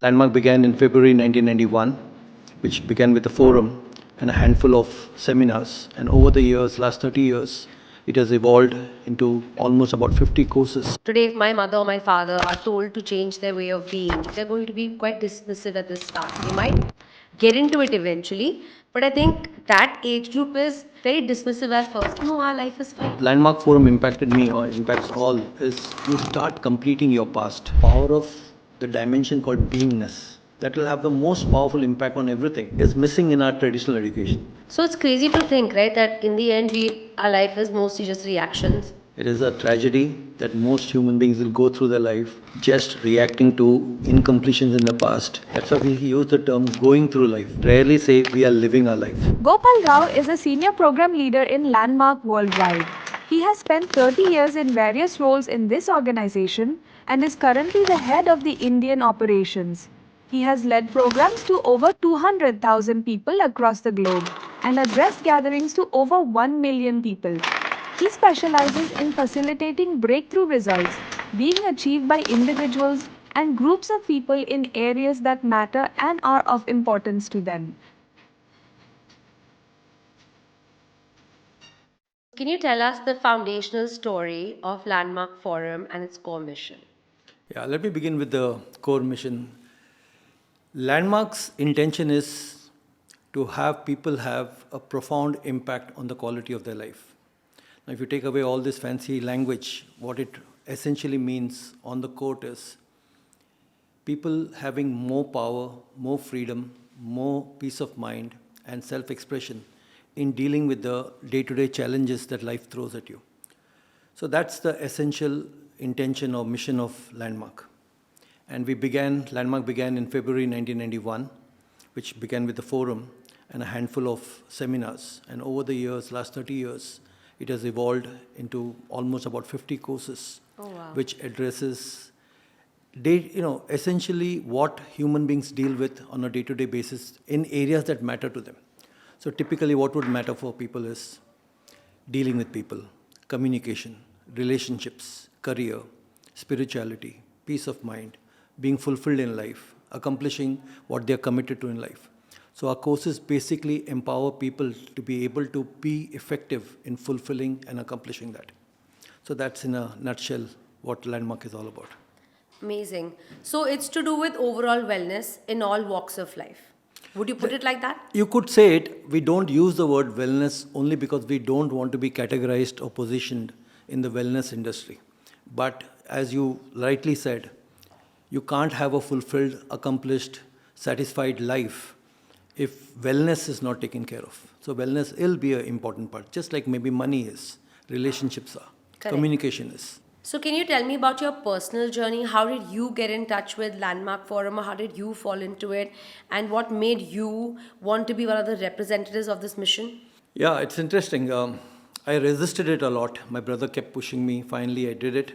Landmark began in February 1991, which began with a forum and a handful of seminars. And over the years, last 30 years, it has evolved into almost about 50 courses. Today, if my mother or my father are told to change their way of being, they're going to be quite dismissive at the start. They might get into it eventually, but I think that age group is very dismissive at first. No, our life is fine. Landmark Forum impacted me or impacts all is you start completing your past. Power of the dimension called beingness that will have the most powerful impact on everything is missing in our traditional education. So it's crazy to think, right, that in the end, our life is mostly just reactions. It is a tragedy that most human beings will go through their life just reacting to incompletions in the past. That's why we use the term going through life. Rarely say we are living our life. Gopal Rao is a senior program leader in Landmark worldwide. He has spent 30 years in various roles in this organization and is currently the head of the Indian operations. He has led programs to over 200,000 people across the globe and addressed gatherings to over 1 million people. He specializes in facilitating breakthrough results being achieved by individuals and groups of people in areas that matter and are of importance to them. Can you tell us the foundational story of Landmark Forum and its core mission? Yeah, let me begin with the core mission. Landmark's intention is to have people have a profound impact on the quality of their life. Now, if you take away all this fancy language, what it essentially means on the court is people having more power, more freedom, more peace of mind, and self expression in dealing with the day to day challenges that life throws at you. So that's the essential intention or mission of Landmark. And Landmark began in February 1991, which began with a forum and a handful of seminars. And over the years, last 30 years, it has evolved into almost about 50 courses, which addresses essentially what human beings deal with on a day-to-day basis in areas that matter to them. So typically what would matter for people is dealing with people, communication, relationships, career, spirituality, peace of mind, being fulfilled in life, accomplishing what they are committed to in life. So our courses basically empower people to be able to be effective in fulfilling and accomplishing that. So that's in a nutshell what Landmark is all about. Amazing. So it's to do with overall wellness in all walks of life. Would you put it like that? You could say it. We don't use the word wellness only because we don't want to be categorized or positioned in the wellness industry. But as you rightly said, you can't have a fulfilled, accomplished, satisfied life if wellness is not taken care of. So wellness will be an important part, just like maybe money is, relationships are, Correct. communication is. So can you tell me about your personal journey? How did you get in touch with Landmark Forum? Or how did you fall into it? And what made you want to be one of the representatives of this mission? Yeah, it's interesting. I resisted it a lot. My brother kept pushing me. Finally, I did it.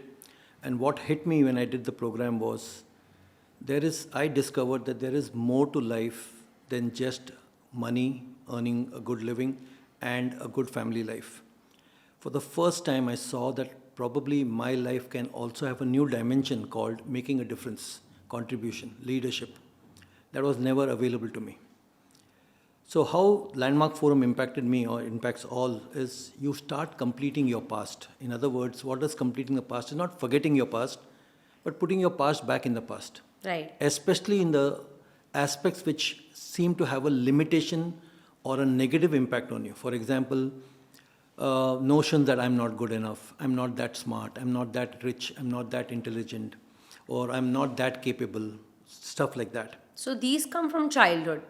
And what hit me when I did the program was I discovered that there is more to life than just money, earning a good living, and a good family life. For the first time, I saw that probably my life can also have a new dimension called making a difference, contribution, leadership. That was never available to me. So, how Landmark Forum impacted me or impacts all is you start completing your past. In other words, what does completing the past? Is not forgetting your past, but putting your past back in the past. Right. Especially in the aspects which seem to have a limitation or a negative impact on you. For example, notions that I'm not good enough, I'm not that smart, I'm not that rich, I'm not that intelligent, or I'm not that capable, stuff like that. So these come from childhood.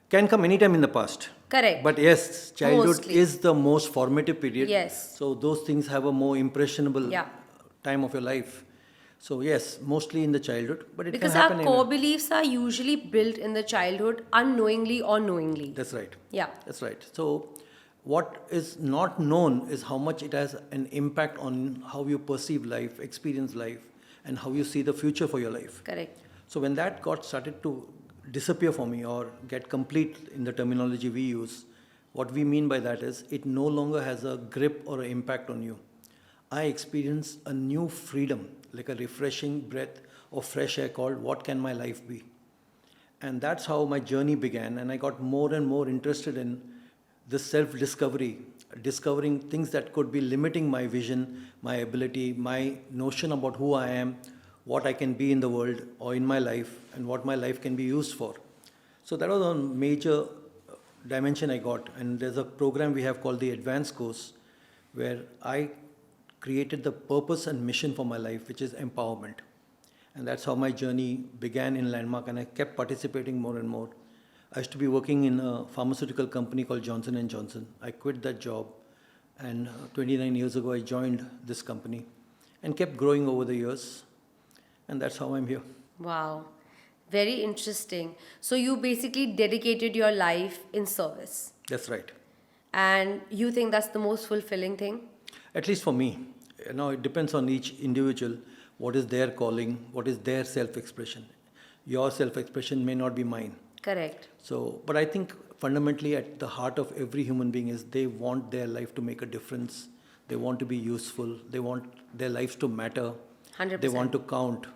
Can come anytime in the past. Correct. But yes, childhood Mostly. is the most formative period. Yes. So those things have a more impressionable Yeah. time of your life. So yes, mostly in the childhood, but it Because can happen our core beliefs are usually built in the childhood unknowingly or knowingly. That's right. Yeah. That's right. So what is not known is how much it has an impact on how you perceive life, experience life, and how you see the future for your life. Correct. So when that got started to disappear for me or get complete in the terminology we use, what we mean by that is it no longer has a grip or an impact on you. I experience a new freedom, like a refreshing breath of fresh air called what can my life be? And that's how my journey began. And I got more and more interested in this self discovery, discovering things that could be limiting my vision, my ability, my notion about who I am, what I can be in the world or in my life, and what my life can be used for. So that was a major dimension I got. And there's a program we have called the Advanced Course, where I created the purpose and mission for my life, which is empowerment. And that's how my journey began in Landmark, and I kept participating more and more. I used to be working in a pharmaceutical company called Johnson and Johnson. I quit that job, and 29 years ago I joined this company and kept growing over the years, and that's how I'm here. Wow. Very interesting. So you basically dedicated your life in service. That's right. And you think that's the most fulfilling thing? At least for me. It depends on each individual, what is their calling, what is their self-expression. Your self-expression may not be mine. Correct. So, but I think fundamentally at the heart of every human being is they want their life to make a difference. They want to be useful. They want their lives to matter. 100%. They want to count.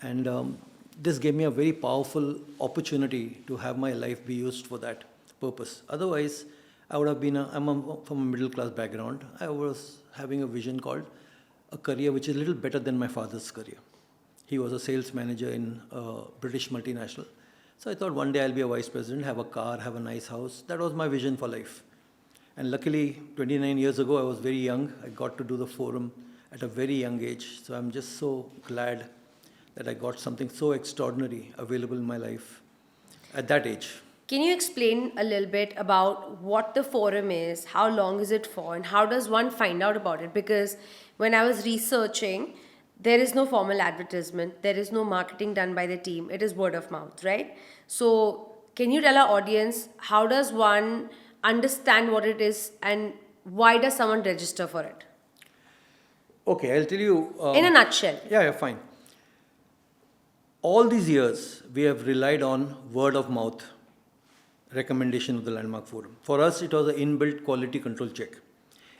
And this gave me a very powerful opportunity to have my life be used for that purpose. Otherwise, I would have been, from a middle class background. I was having a vision called a career which is a little better than my father's career. He was a sales manager in a British multinational. So I thought one day I'll be a vice president, have a car, have a nice house. That was my vision for life. And luckily, 29 years ago, I was very young. I got to do the forum at a very young age. So I'm just so glad that I got something so extraordinary available in my life at that age. Can you explain a little bit about what the forum is, how long is it for, and how does one find out about it? Because when I was researching, there is no formal advertisement, there is no marketing done by the team, it is word of mouth, right? So can you tell our audience, how does one understand what it is and why does someone register for it? Okay, I'll tell you. In a nutshell. Yeah, fine. All these years, we have relied on word of mouth recommendation of the Landmark Forum. For us, it was an inbuilt quality control check.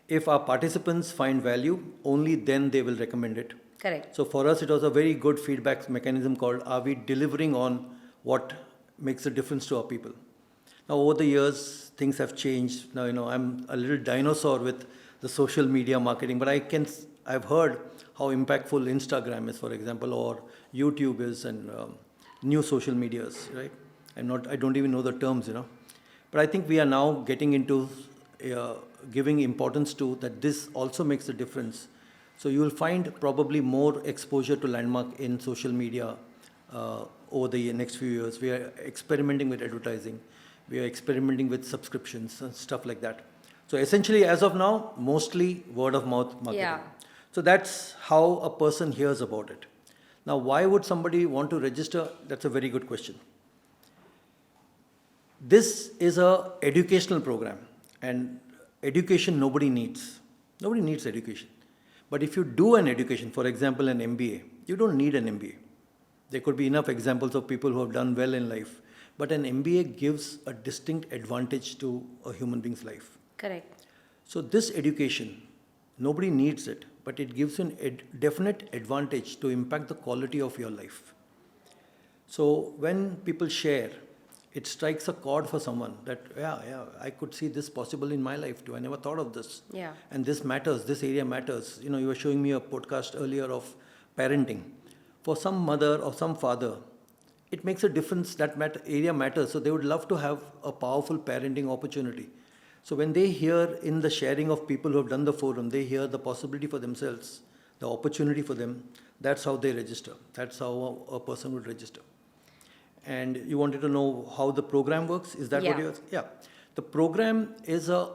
If our participants find value, only then they will recommend it. Correct. So for us, it was a very good feedback mechanism called, are we delivering on what makes a difference to our people? Now, over the years, things have changed. Now, I'm a little dinosaur with the social media marketing, but I've heard how impactful Instagram is, for example, or YouTube is, and new social medias, right? I don't even know the terms, But I think we are now getting into giving importance to that this also makes a difference. So you will find probably more exposure to Landmark in social media over the next few years. We are experimenting with advertising. We are experimenting with subscriptions and stuff like that. So essentially, as of now, mostly word of mouth marketing. Yeah. So that's how a person hears about it. Now, why would somebody want to register? That's a very good question. This is a educational program, and education nobody needs. Nobody needs education. But if you do an education, for example, an MBA, you don't need an MBA. There could be enough examples of people who have done well in life. But an MBA gives a distinct advantage to a human being's life. Correct. So this education, nobody needs it, but it gives you a definite advantage to impact the quality of your life. So when people share, it strikes a chord for someone that, I could see this possible in my life too. I never thought of this. Yeah. And this matters, this area matters. You were showing me a podcast earlier of parenting. For some mother or some father, it makes a difference, that area matters. So they would love to have a powerful parenting opportunity. So when they hear in the sharing of people who have done the forum, they hear the possibility for themselves, the opportunity for them, that's how they register. That's how a person would register. And you wanted to know how the program works? Is that what you're... Yeah. The program is a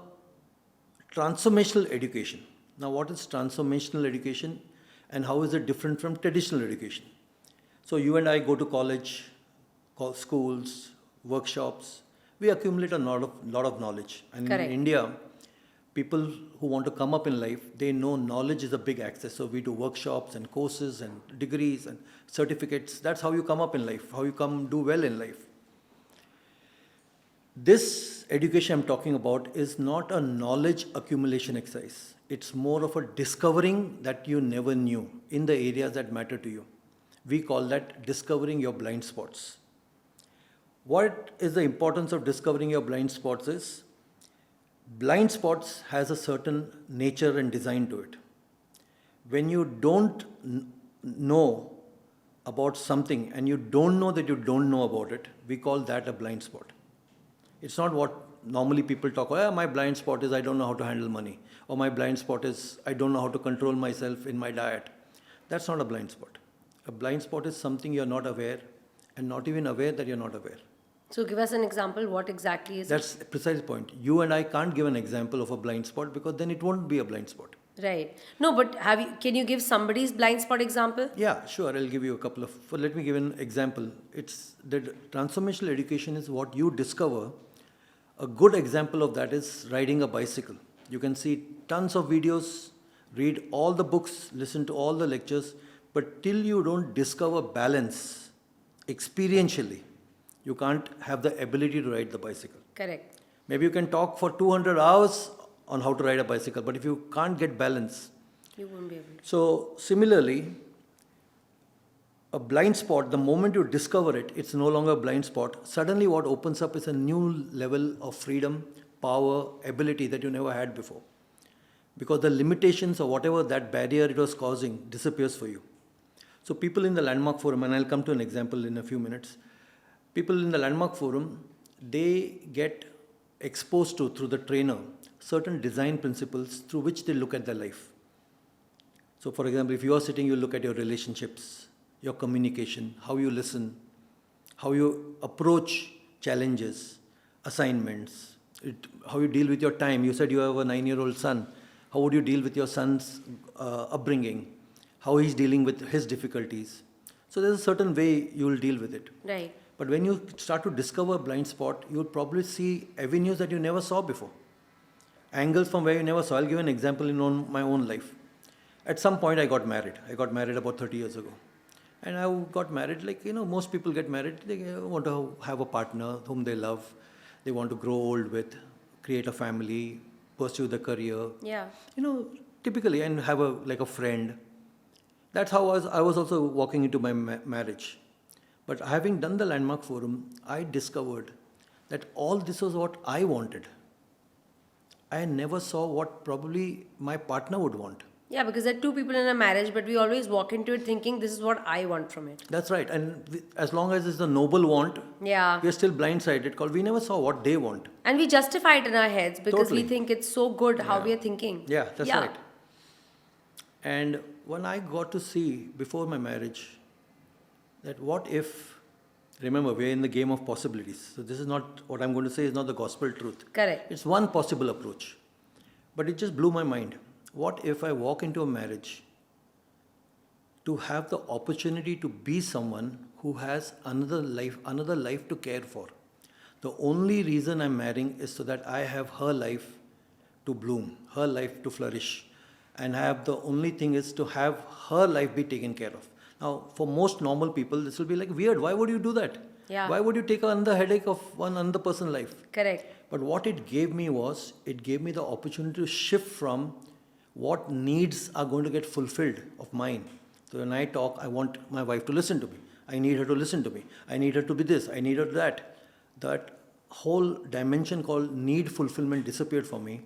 transformational education. Now, what is transformational education and how is it different from traditional education? So you and I go to college, schools, workshops. We accumulate a lot of knowledge. And Correct. In India, people who want to come up in life, they know knowledge is a big access. So we do workshops and courses and degrees and certificates. That's how you come up in life, how you come do well in life. This education I'm talking about is not a knowledge accumulation exercise. It's more of a discovering that you never knew in the areas that matter to you. We call that discovering your blind spots. What is the importance of discovering your blind spots is blind spots has a certain nature and design to it. When you don't know about something and you don't know that you don't know about it, we call that a blind spot. It's not what normally people talk about. My blind spot is I don't know how to handle money. Or my blind spot is I don't know how to control myself in my diet. That's not a blind spot. A blind spot is something you're not aware and not even aware that you're not aware. So give us an example. What exactly is That's a precise point. You and I can't give an example of a blind spot because then it won't be a blind spot. it? Right. No, but can you give somebody's blind spot example? Yeah, sure. I'll give you a couple of. Let me give an example. It's that transformational education is what you discover. A good example of that is riding a bicycle. You can see tons of videos, read all the books, listen to all the lectures, but till you don't discover balance experientially, you can't have the ability to ride the bicycle. Correct. Maybe you can talk for 200 hours on how to ride a bicycle, but if you can't get balance. You won't be able to. So, similarly, a blind spot, the moment you discover it, it's no longer a blind spot. Suddenly, what opens up is a new level of freedom, power, ability that you never had before. Because the limitations or whatever that barrier it was causing disappears for you. So, people in the Landmark Forum, and I'll come to an example in a few minutes, people in the Landmark Forum, they get exposed to, through the trainer, certain design principles through which they look at their life. So, for example, if you are sitting, you look at your relationships, your communication, how you listen, how you approach challenges, assignments, how you deal with your time. You said you have a 9-year-old son. How would you deal with your son's upbringing? How he's dealing with his difficulties. So there's a certain way you will deal with it. Right. But when you start to discover a blind spot, you'll probably see avenues that you never saw before. Angles from where you never saw. I'll give an example in my own life. At some point, I got married. I got married about 30 years ago. And I got married like, most people get married. They want to have a partner whom they love. They want to grow old with, create a family, pursue the career. Yeah. Typically, and have a friend. That's how I was also walking into my marriage. But having done the Landmark Forum, I discovered that all this was what I wanted. I never saw what probably my partner would want. Yeah, because there are two people in a marriage, but we always walk into it thinking this is what I want from it. That's right. And as long as it's the noble want, Yeah. we are still blindsided because we never saw what they want. And we justify it in our heads because Totally. we think it's so good how Yeah. we are thinking. Yeah, that's right. And when I got to see before my marriage that what if, remember, we're in the game of possibilities. So this is not, what I'm going to say is not the gospel truth. Correct. It's one possible approach. But it just blew my mind. What if I walk into a marriage to have the opportunity to be someone who has another life to care for? The only reason I'm marrying is so that I have her life to bloom, her life to flourish, and have the only thing is to have her life be taken care of. Now, for most normal people, this will be like weird. Why would you do that? Yeah. Why would you take another headache of one another person's life? Correct. But what it gave me was, it gave me the opportunity to shift from what needs are going to get fulfilled of mine. So when I talk, I want my wife to listen to me. I need her to listen to me. I need her to be this. I need her to that. That whole dimension called need fulfillment disappeared for me,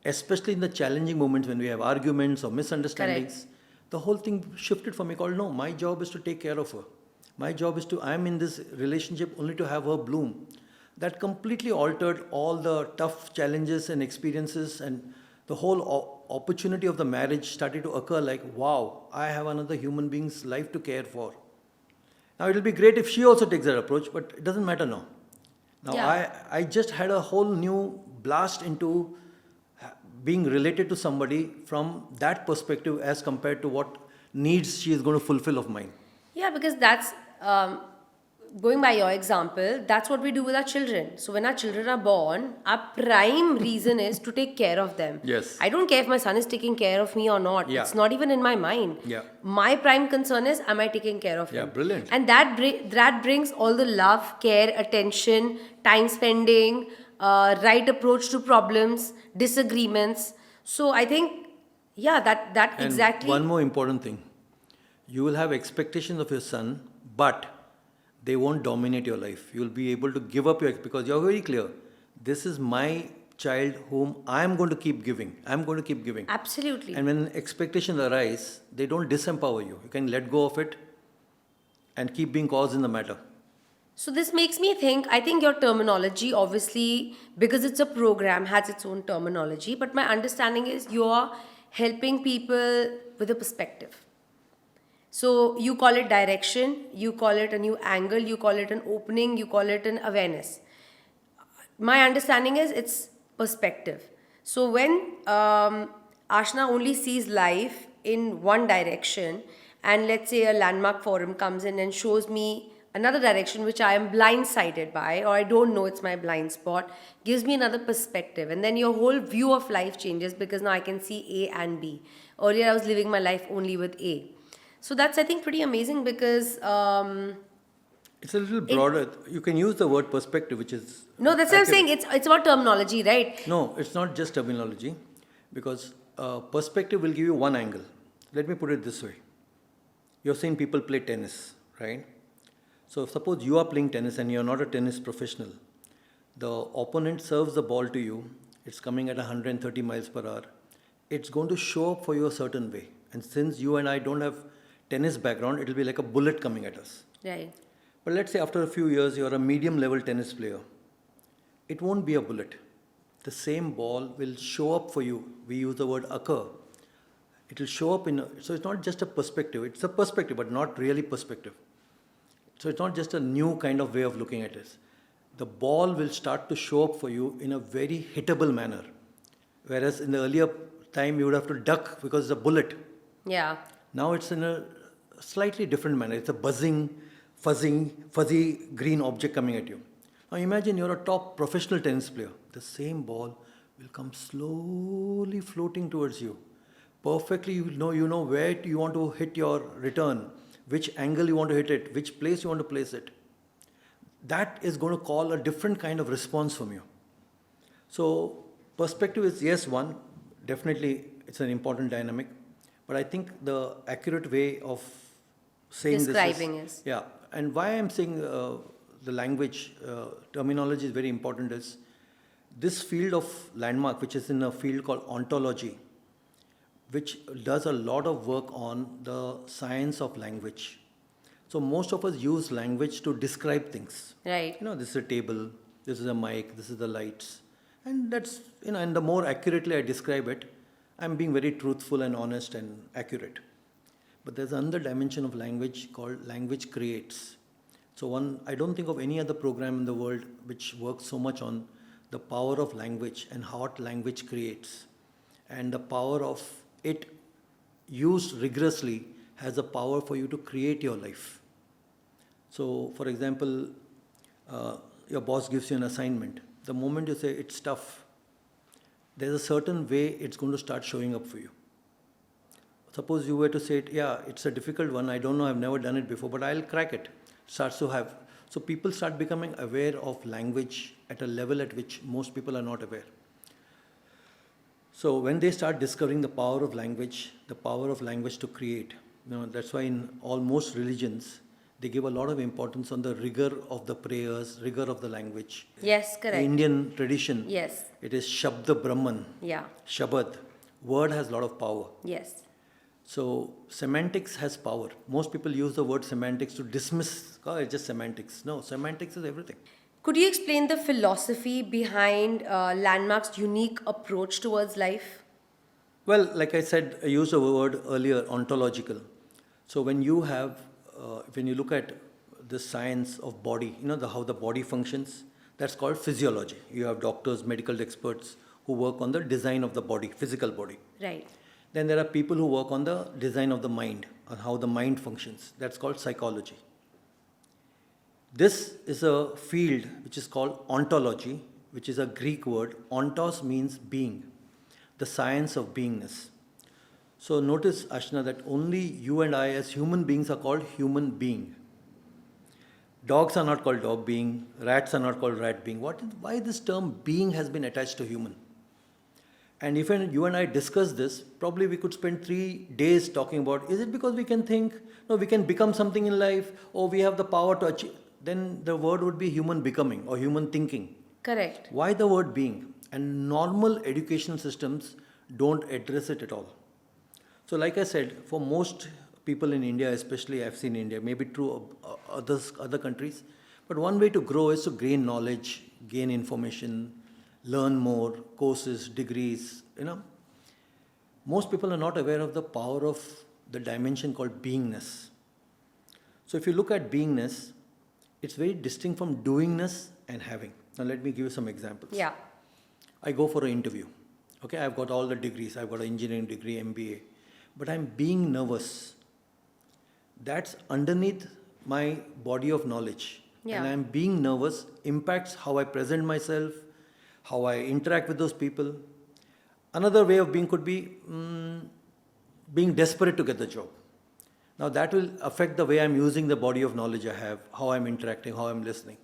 especially in the challenging moments when we have arguments or misunderstandings. Correct. The whole thing shifted for me called, no, my job is to take care of her. My job is I'm in this relationship only to have her bloom. That completely altered all the tough challenges and experiences, and the whole opportunity of the marriage started to occur like, wow, I have another human being's life to care for. Now, it'll be great if she also takes that approach, but it doesn't matter now. Now, Yeah. I just had a whole new blast into being related to somebody from that perspective as compared to what needs she is going to fulfill of mine. Yeah, because that's going by your example, that's what we do with our children. So when our children are born, our prime reason is to take care of them. Yes. I don't care if my son is taking care of me or not. Yeah. It's not even in my mind. Yeah. My prime concern is, am I taking care of Yeah, him? brilliant. And that brings all the love, care, attention, time spending, right approach to problems, disagreements. So I think, yeah, that And exactly. one more important thing. You will have expectations of your son, but they won't dominate your life. You'll be able to give up your, because you're very clear. This is my child whom I'm going to keep giving. I'm going to keep giving. Absolutely. And when expectations arise, they don't disempower you. You can let go of it and keep being cause in the matter. So this makes me think, I think your terminology, obviously, because it's a program, has its own terminology, but my understanding is you're helping people with a perspective. So you call it direction, you call it a new angle, you call it an opening, you call it an awareness. My understanding is it's perspective. So when Ashna only sees life in one direction, and let's say a landmark forum comes in and shows me another direction which I am blindsided by, or I don't know it's my blind spot, gives me another perspective, and then your whole view of life changes because now I can see A and B. Earlier I was living my life only with A. So that's, I think, pretty amazing because It's a little broader. You can use the word perspective, which is. no, that's what I'm saying. It's about terminology, right? No, it's not just terminology, because perspective will give you one angle. Let me put it this way. You're seeing people play tennis, right? So suppose you are playing tennis and you're not a tennis professional. The opponent serves the ball to you. It's coming at 130 miles per hour. It's going to show up for you a certain way. And since you and I don't have tennis background, it'll be like a bullet coming at us. Right. But let's say after a few years, you're a medium level tennis player. It won't be a bullet. The same ball will show up for you. We use the word occur. It will show up so it's not just a perspective. It's a perspective, but not really perspective. So it's not just a new kind of way of looking at it. The ball will start to show up for you in a very hittable manner. Whereas in the earlier time, you would have to duck because it's a bullet. Yeah. Now it's in a slightly different manner. It's a buzzing, fuzzy green object coming at you. Now imagine you're a top professional tennis player. The same ball will come slowly floating towards you. Perfectly, you know where you want to hit your return, which angle you want to hit it, which place you want to place it. That is going to call a different kind of response from you. So perspective is, yes, one, definitely it's an important dynamic. But I think the accurate way of saying Describing this is. Yeah, and why I'm saying the language terminology is very important is this field of landmark, which is in a field called ontology, which does a lot of work on the science of language. So most of us use language to describe things. Right. This is a table, this is a mic, this is the lights. And that's, and the more accurately I describe it, I'm being very truthful and honest and accurate. But there's another dimension of language called language creates. So I don't think of any other program in the world which works so much on the power of language and what language creates. And the power of it used rigorously has a power for you to create your life. So, for example, your boss gives you an assignment. The moment you say it's tough, there's a certain way it's going to start showing up for you. Suppose you were to say, it's a difficult one, I don't know, I've never done it before, but I'll crack it. So people start becoming aware of language at a level at which most people are not aware. So when they start discovering the power of language to create, that's why in almost religions, they give a lot of importance on the rigor of the prayers, rigor of the language. Yes, correct. The Indian tradition, Yes. it is Shabda Brahman. Yeah. Shabad. Word has a lot of power. Yes. So semantics has power. Most people use the word semantics to dismiss, it's just semantics. No, semantics is everything. Could you explain the philosophy behind Landmark's unique approach towards life? Well, like I said, I used a word earlier, ontological. So when you look at the science of body, how the body functions, that's called physiology. You have doctors, medical experts who work on the design of the body, physical body. Right. Then there are people who work on the design of the mind, on how the mind functions. That's called psychology. This is a field which is called ontology, which is a Greek word. Ontos means being, the science of beingness. So notice, Ashna, that only you and I as human beings are called human being. Dogs are not called dog being, rats are not called rat being. Why this term being has been attached to human? And if you and I discuss this, probably we could spend 3 days talking about, is it because we can think, no, we can become something in life, or we have the power to achieve. then the word would be human becoming or human thinking. Correct. Why the word being? And normal educational systems don't address it at all. So, like I said, for most people in India, especially I've seen India, maybe true other countries, but one way to grow is to gain knowledge, gain information, learn more, courses, degrees. Most people are not aware of the power of the dimension called beingness. So, if you look at beingness, it's very distinct from doingness and having. Now, let me give you some examples. Yeah. I go for an interview. Okay, I've got all the degrees. I've got an engineering degree, MBA, but I'm being nervous. That's underneath my body of knowledge. Yeah. And I'm being nervous impacts how I present myself, how I interact with those people. Another way of being could be being desperate to get the job. Now that will affect the way I'm using the body of knowledge I have, how I'm interacting, how I'm listening.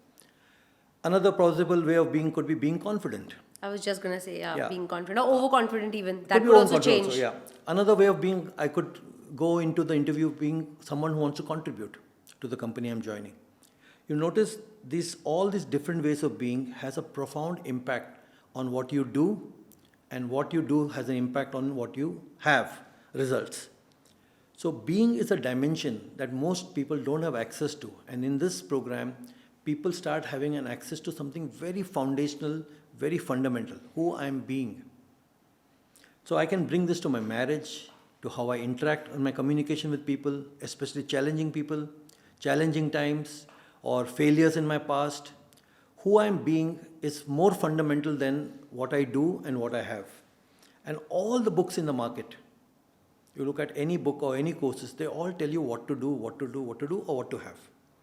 Another possible way of being could be being confident. I was just gonna say, Yeah. being confident or overconfident even. That Could be could also overconfident change. yeah. Another way of being, I could go into the interview being someone who wants to contribute to the company I'm joining. You notice all these different ways of being has a profound impact on what you do, and what you do has an impact on what you have, results. So being is a dimension that most people don't have access to. And in this program, people start having an access to something very foundational, very fundamental, who I'm being. So I can bring this to my marriage, to how I interact in my communication with people, especially challenging people, challenging times, or failures in my past. Who I'm being is more fundamental than what I do and what I have. And all the books in the market, you look at any book or any courses, they all tell you what to do, what to do, what to do, or what to have.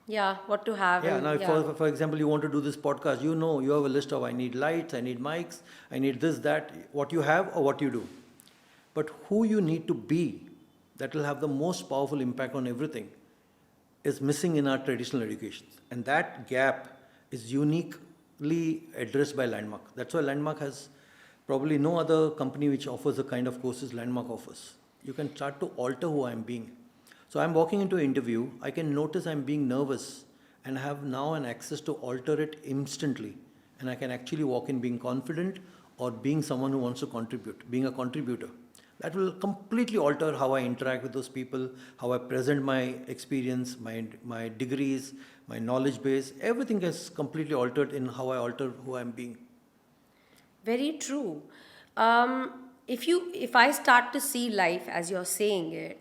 Yeah, what to have. Yeah, and- now for example, you want to do this podcast, you have a list of I need lights, I need mics, I need this, that, what you have or what you do. But who you need to be, that will have the most powerful impact on everything, is missing in our traditional education. And that gap is uniquely addressed by Landmark. That's why Landmark has probably no other company which offers the kind of courses Landmark offers. You can start to alter who I'm being. So I'm walking into an interview, I can notice I'm being nervous and have now an access to alter it instantly. And I can actually walk in being confident or being someone who wants to contribute, being a contributor. That will completely alter how I interact with those people, how I present my experience, my degrees, my knowledge base. Everything is completely altered in how I alter who I'm being. Very true. If I start to see life as you're saying it,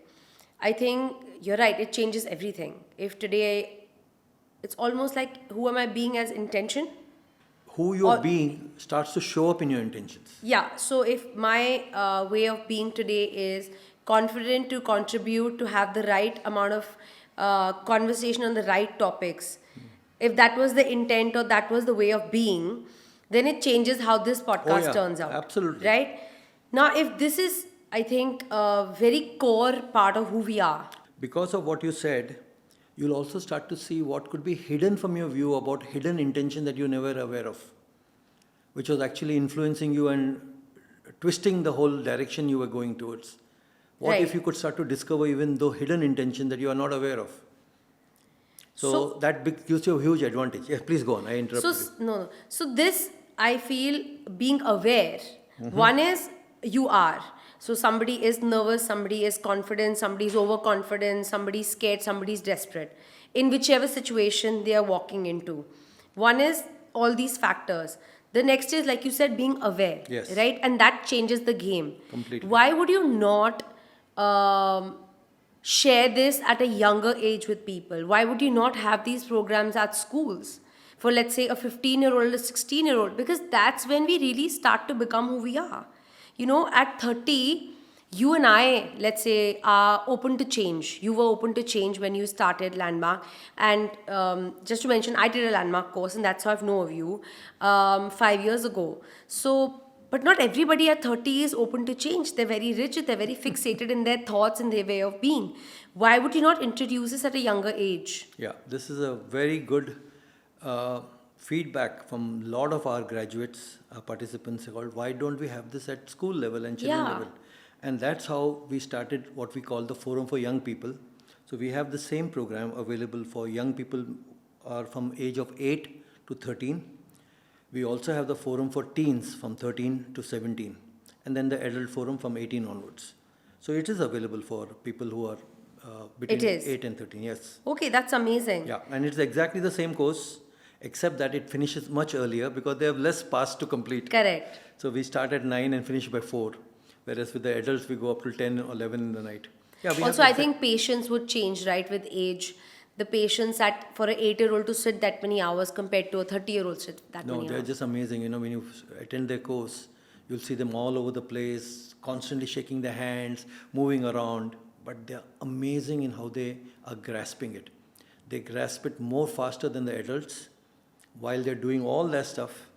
I think you're right. It changes everything. If today, it's almost like who am I being as intention? Who you're Or- being starts to show up in your intentions. Yeah. So if my way of being today is confident to contribute, to have the right amount of conversation on the right topics, if that was the intent or that was the way of being, then it changes how this podcast yeah, turns out. absolutely. Right? Now, if this is, I think, a very core part of who we are. Because of what you said, you'll also start to see what could be hidden from your view about hidden intention that you never aware of, which was actually influencing you and twisting the whole direction you were going towards. What Right. if you could start to discover even though hidden intention that you are not aware of? So that gives you a huge advantage. Yes, please go on. I interrupted you. No. So this, I feel, being aware. One is you are. So somebody is nervous, somebody is confident, somebody is overconfident, somebody is scared, somebody is desperate. In whichever situation they are walking into. One is all these factors. The next is, like you said, being aware. Yes. Right? And that changes the game. Completely. Why would you not share this at a younger age with people? Why would you not have these programs at schools for, let's say, a 15-year-old, a 16-year-old? Because that's when we really start to become who we are. At 30, you and I, let's say, are open to change. You were open to change when you started Landmark. And just to mention, I did a Landmark course, and that's how I've known of you 5 years ago. So, but not everybody at 30 is open to change. They're very rigid, they're very fixated in their thoughts and their way of being. Why would you not introduce this at a younger age? Yeah, this is a very good feedback from a lot of our graduates, participants called, why don't we have this at school level and children Yeah. level? And that's how we started what we call the Forum for Young People. So we have the same program available for young people are from age of 8 to 13. We also have the forum for teens from 13 to 17, and then the adult forum from 18 onwards. So it is available for people who are between It is. 8 and 13, yes. Okay, that's amazing. Yeah, and it's exactly the same course, except that it finishes much earlier because they have less pass to complete. Correct. So we start at 9 and finish by 4, whereas with the adults we go up to 10 or 11 in the night. Yeah, we Also, have I think patience would change, right, with age. The patience for an 8-year-old to sit that many hours compared to a 30-year-old sit that No, many they're hours. just amazing. You know, when you attend their course, you'll see them all over the place, constantly shaking their hands, moving around. But they're amazing in how they are grasping it. They grasp it more faster than the adults while they're doing all that stuff.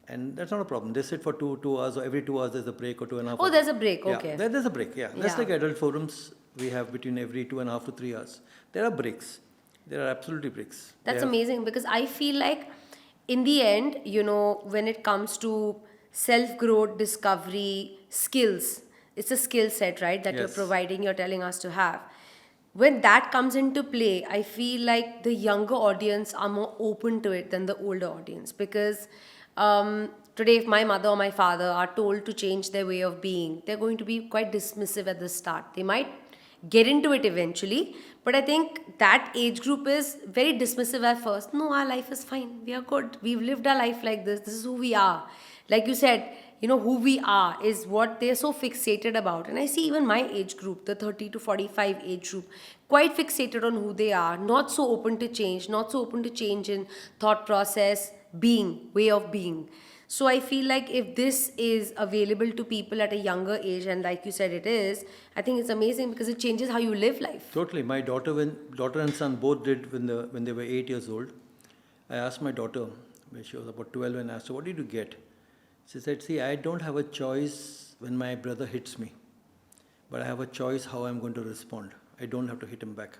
And that's not a problem. They sit for 2 hours, or every 2 hours there's a break, or 2.5 Oh, hours. there's a break, Yeah, okay. there's a break, yeah. That's Yeah. like adult forums we have between every 2.5 to 3 hours. There are breaks. There are absolutely breaks. They That's have- amazing because I feel like in the end, when it comes to self growth, discovery, skills, it's a skill set, right, that you're Yes. providing, you're telling us to have. When that comes into play, I feel like the younger audience are more open to it than the older audience because today, if my mother or my father are told to change their way of being, they're going to be quite dismissive at the start. They might get into it eventually, but I think that age group is very dismissive at first. No, our life is fine. We are good. We've lived our life like this. This is who we are. Like you said, who we are is what they're so fixated about. And I see even my age group, the 30 to 45 age group, quite fixated on who they are, not so open to change, not so open to change in thought process, being, way of being. So I feel like if this is available to people at a younger age, and like you said, it is, I think it's amazing because it changes how you live life. Totally. My daughter and son both did when they were 8 years old. I asked my daughter when she was about 12 and asked her, "What did you get?" She said, "See, I don't have a choice when my brother hits me, but I have a choice how I'm going to respond. I don't have to hit him back."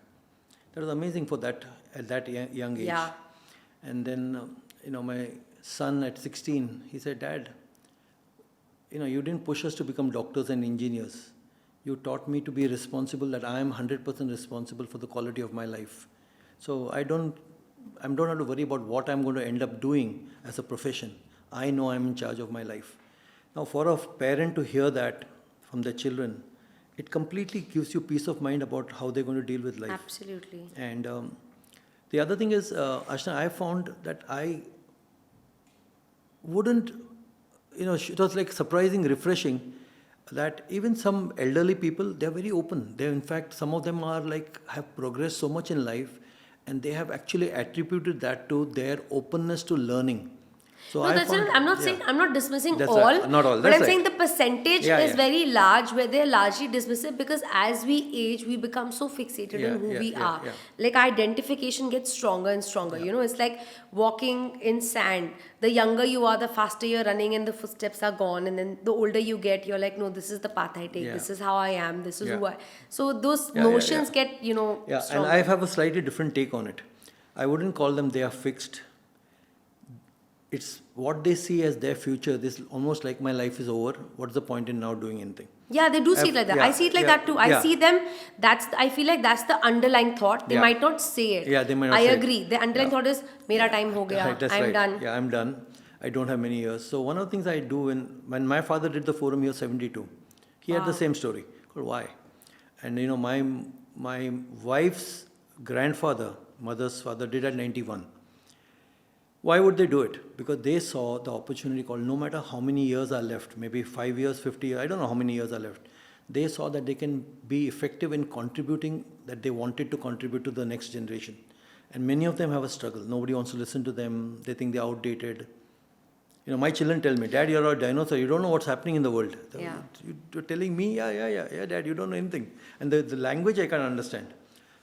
That was amazing for that at that young age. Yeah. And then my son at 16, he said, "Dad, you didn't push us to become doctors and engineers. You taught me to be responsible, that I am 100% responsible for the quality of my life. So I don't have to worry about what I'm going to end up doing as a profession. I know I'm in charge of my life." Now, for a parent to hear that from their children, it completely gives you peace of mind about how they're going to deal with life. Absolutely. And the other thing is, Ashna, I found that I wouldn't, it was like surprising, refreshing that even some elderly people, they're very open. In fact, some of them have progressed so much in life, and they have actually attributed that to their openness to learning. So No, that's not, I'm not saying, I'm not dismissing all. Right. Not all. But That's I'm saying right. the percentage is very large where they're largely dismissive because as we age, we become so fixated on who we are. Yeah. Like our identification gets stronger and stronger. It's like walking in sand. The younger you are, the faster you're running and the footsteps are gone. And then the older you get, you're like, no, this is the path I take. Yeah. This is how I am. This is Yeah. who I. So those Yeah, notions yeah. get, Yeah, stronger. and I have a slightly different take on it. I wouldn't call them they are fixed. It's what they see as their future. This almost like my life is over. What's the point in now doing anything? Yeah, they do see it like that. Yeah, I see it like yeah, that too. I yeah. see them. I feel like that's the underlying thought. They Yeah. might not say it. Yeah, they might not I say it. agree. The underlying Yeah. thought is, "Mera time ho gaya. Right, that's I'm right. done." Yeah, I'm done. I don't have many years. So one of the things I do when my father did the forum, he was 72. He had the same story. Called Why? And my wife's grandfather, mother's father, did at 91. Why would they do it? Because they saw the opportunity called no matter how many years are left, maybe 5 years, 50 years, I don't know how many years are left. They saw that they can be effective in contributing, that they wanted to contribute to the next generation. And many of them have a struggle. Nobody wants to listen to them. They think they're outdated. My children tell me, "Dad, you're a dinosaur. You don't know what's happening in the world." Yeah. You're telling me, yeah, Dad, you don't know anything. And the language I can't understand.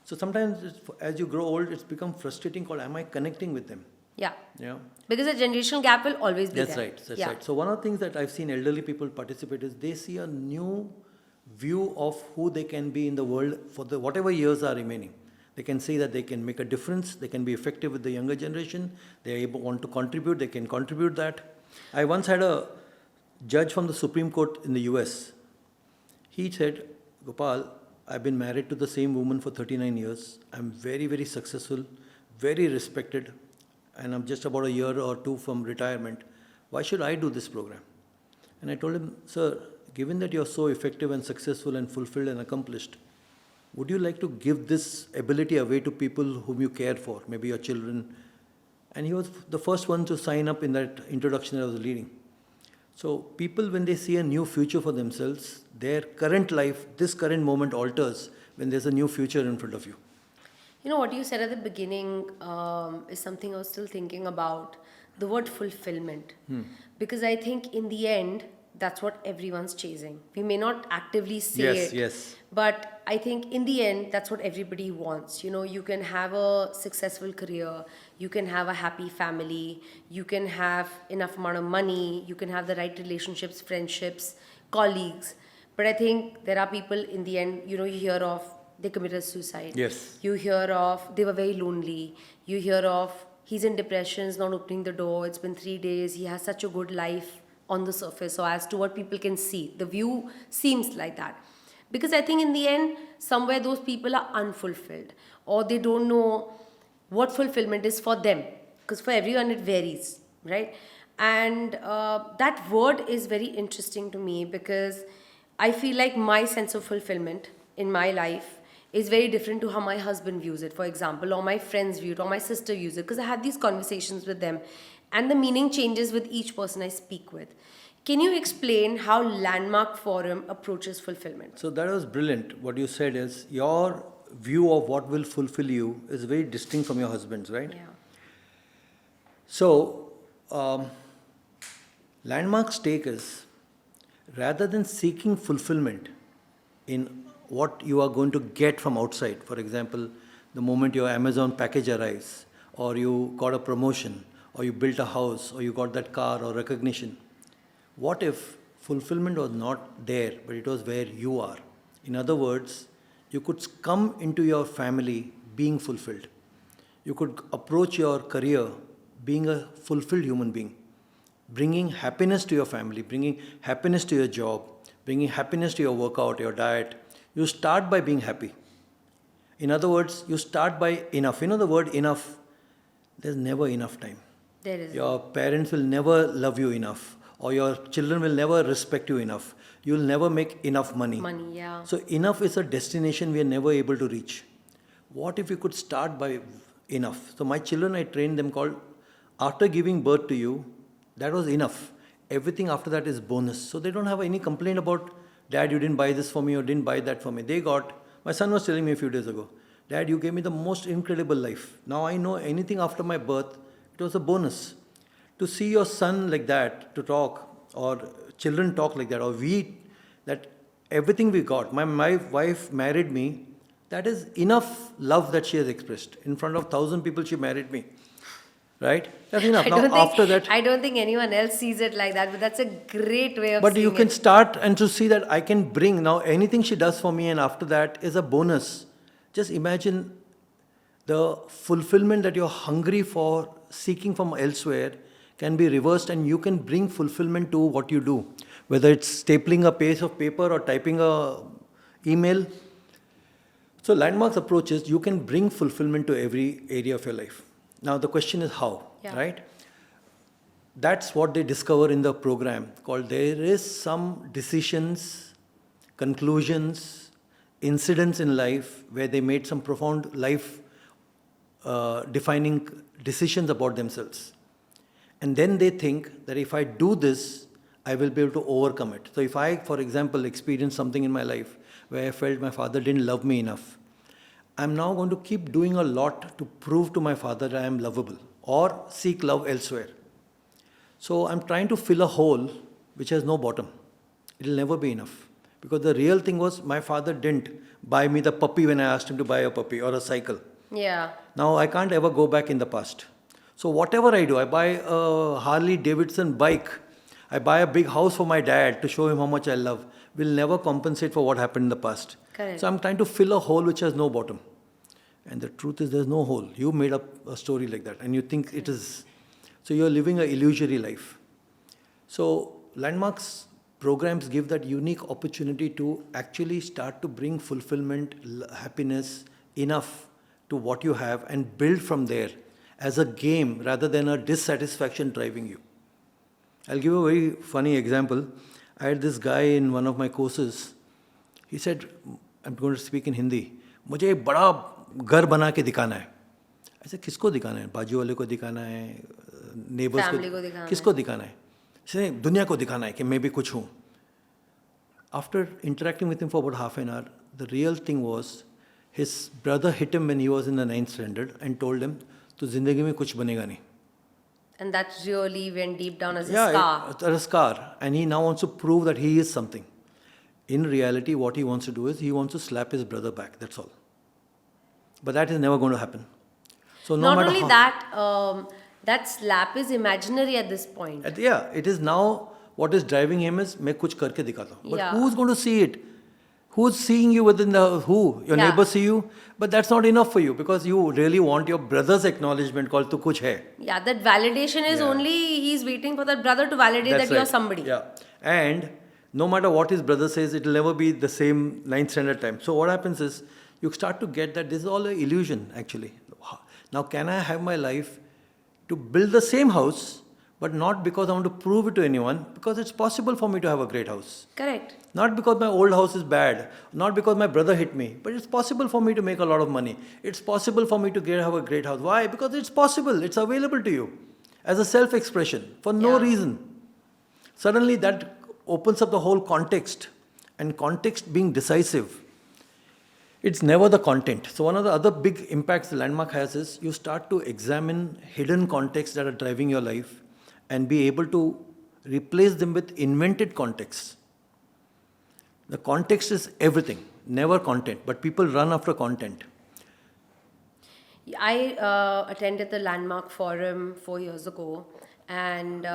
So sometimes as you grow old, it's become frustrating called, am I connecting with them? Yeah. Yeah. Because the generational gap will always be That's there. right. That's Yeah. right. So one of the things that I've seen elderly people participate is they see a new view of who they can be in the world for the whatever years are remaining. They can see that they can make a difference. They can be effective with the younger generation. They want to contribute. They can contribute that. I once had a judge from the Supreme Court in the US. He said, "Gopal, I've been married to the same woman for 39 years. I'm very, very successful, very respected, and I'm just about a year or two from retirement. Why should I do this program? And I told him, sir, given that you're so effective and successful and fulfilled and accomplished, would you like to give this ability away to people whom you care for, maybe your children? And he was the first one to sign up in that introduction that I was leading. So people, when they see a new future for themselves, their current life, this current moment alters when there's a new future in front of you. You know, what you said at the beginning is something I was still thinking about, the word fulfillment. Because I think in the end, that's what everyone's chasing. We may not actively say Yes, it, yes. but I think in the end, that's what everybody wants. You know, you can have a successful career, you can have a happy family, you can have enough amount of money, you can have the right relationships, friendships, colleagues. But I think there are people in the end, you know, you hear of they committed suicide. Yes. You hear of they were very lonely. You hear of he's in depression, is not opening the door. It's been 3 days. He has such a good life on the surface. So as to what people can see, the view seems like that. Because I think in the end, somewhere those people are unfulfilled or they don't know what fulfillment is for them. Because for everyone it varies, right? And that word is very interesting to me because I feel like my sense of fulfillment in my life is very different to how my husband views it, for example, or my friends view it, or my sister views it, because I had these conversations with them, and the meaning changes with each person I speak with. Can you explain how Landmark Forum approaches fulfillment? So that was brilliant. What you said is your view of what will fulfill you is very distinct from your husband's, right? Yeah. So, Landmark's take is rather than seeking fulfillment in what you are going to get from outside, for example, the moment your Amazon package arrives, or you got a promotion, or you built a house, or you got that car or recognition, what if fulfillment was not there, but it was where you are? In other words, you could come into your family being fulfilled. You could approach your career being a fulfilled human being, bringing happiness to your family, bringing happiness to your job, bringing happiness to your workout, your diet. You start by being happy. In other words, you start by enough. You know the word enough? There's never enough time. There is. Your parents will never love you enough, or your children will never respect you enough. You'll never make enough money. Money, yeah. So, enough is a destination we are never able to reach. What if you could start by enough? So, my children, I trained them called, after giving birth to you, that was enough. Everything after that is bonus. So, they don't have any complaint about, Dad, you didn't buy this for me or didn't buy that for me. They got, my son was telling me a few days ago, Dad, you gave me the most incredible life. Now I know anything after my birth, it was a bonus. To see your son like that, to talk, or children talk like that, or we, that everything we got, my wife married me, that is enough love that she has expressed. In front of 1,000 people, she married me. Right? That's enough. Now, after that. I don't think anyone else sees it like that, but that's a great way of But seeing you can it. start and to see that I can bring now anything she does for me, and after that is a bonus. Just imagine the fulfillment that you're hungry for, seeking from elsewhere, can be reversed, and you can bring fulfillment to what you do. Whether it's stapling a page of paper or typing a email. So Landmark's approach is you can bring fulfillment to every area of your life. Now the question is how, right? That's what they discover in the program called there is some decisions, conclusions, incidents in life where they made some profound life defining decisions about themselves. And then they think that if I do this, I will be able to overcome it. So if I, for example, experience something in my life where I felt my father didn't love me enough, I'm now going to keep doing a lot to prove to my father that I am lovable or seek love elsewhere. So I'm trying to fill a hole which has no bottom. It will never be enough. Because the real thing was my father didn't buy me the puppy when I asked him to buy a puppy or a cycle. Yeah. Now I can't ever go back in the past. So whatever I do, I buy a Harley Davidson bike, I buy a big house for my dad to show him how much I love, will never compensate for what happened in the past. Correct. So I'm trying to fill a hole which has no bottom. And the truth is there's no hole. You made up a story like that and you think it is. So you're living an illusory life. So Landmark's programs give that unique opportunity to actually start to bring fulfillment, happiness, enough to what you have and build from there as a game rather than a dissatisfaction driving you. I'll give a very funny example. I had this guy in one of my courses. He said, I'm going to speak in Hindi. मुझे एक बड़ा घर बना के दिखाना है. I said, किसको दिखाना है? बाजू वाले को दिखाना है, नेबर्स Family को दिखाना को, किसको दिखाना है? इसने दुनिया को दिखाना है कि मैं भी कुछ हूँ. After interacting with him for about half an hour, the real thing was his brother hit him when he was in the 9th standard and told him, "Tu zindagi mein kuch banega nahi." And that really went deep down as a Yeah, scar. a scar. And he now wants to prove that he is something. In reality, what he wants to do is he wants to slap his brother back. That's all. But that is never going to happen. So no Not matter only how, that, that slap is imaginary at this point. yeah, it is now what is driving him is मैं कुछ करके दिखाता हूँ. But Yeah. who's going to see it? Who's seeing you within the who? Your Yeah. neighbors see you, but that's not enough for you because you really want your brother's acknowledgement called "tu kuch hai." Yeah, that validation is Yeah. only he's waiting for that brother to validate That's that you're right. somebody. Yeah, and no matter what his brother says, it will never be the same 9th standard time. So what happens is you start to get that this is all an illusion actually. Now can I have my life to build the same house, but not because I want to prove it to anyone, because it's possible for me to have a great house. Correct. Not because my old house is bad, not because my brother hit me, but it's possible for me to make a lot of money. It's possible for me to have a great house. Why? Because it's possible. It's available to you as a self-expression for no Yeah. reason. Suddenly that opens up the whole context, and context being decisive. It's never the content. So one of the other big impacts the landmark has is you start to examine hidden contexts that are driving your life and be able to replace them with invented contexts. The context is everything, never content, but people run after content. I attended the Landmark Forum 4 years ago, and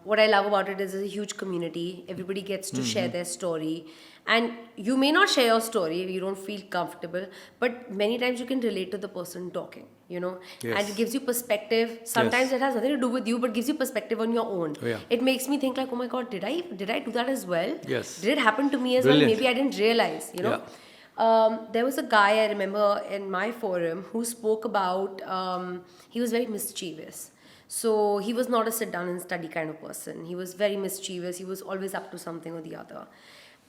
what I love about it is it's a huge community. Everybody gets to share their story, and you may not share your story, you don't feel comfortable, but many times you can relate to the person talking, and Yes. it gives you perspective. Sometimes Yes. it has nothing to do with you, but gives you perspective on your own. Oh, yeah. It makes me think like, oh my God, did I do that as well? Yes. Did it happen to me as Brilliant. well? Maybe I didn't realize, Yeah. There was a guy I remember in my forum who spoke about, he was very mischievous. So he was not a sit down and study kind of person. He was very mischievous. He was always up to something or the other.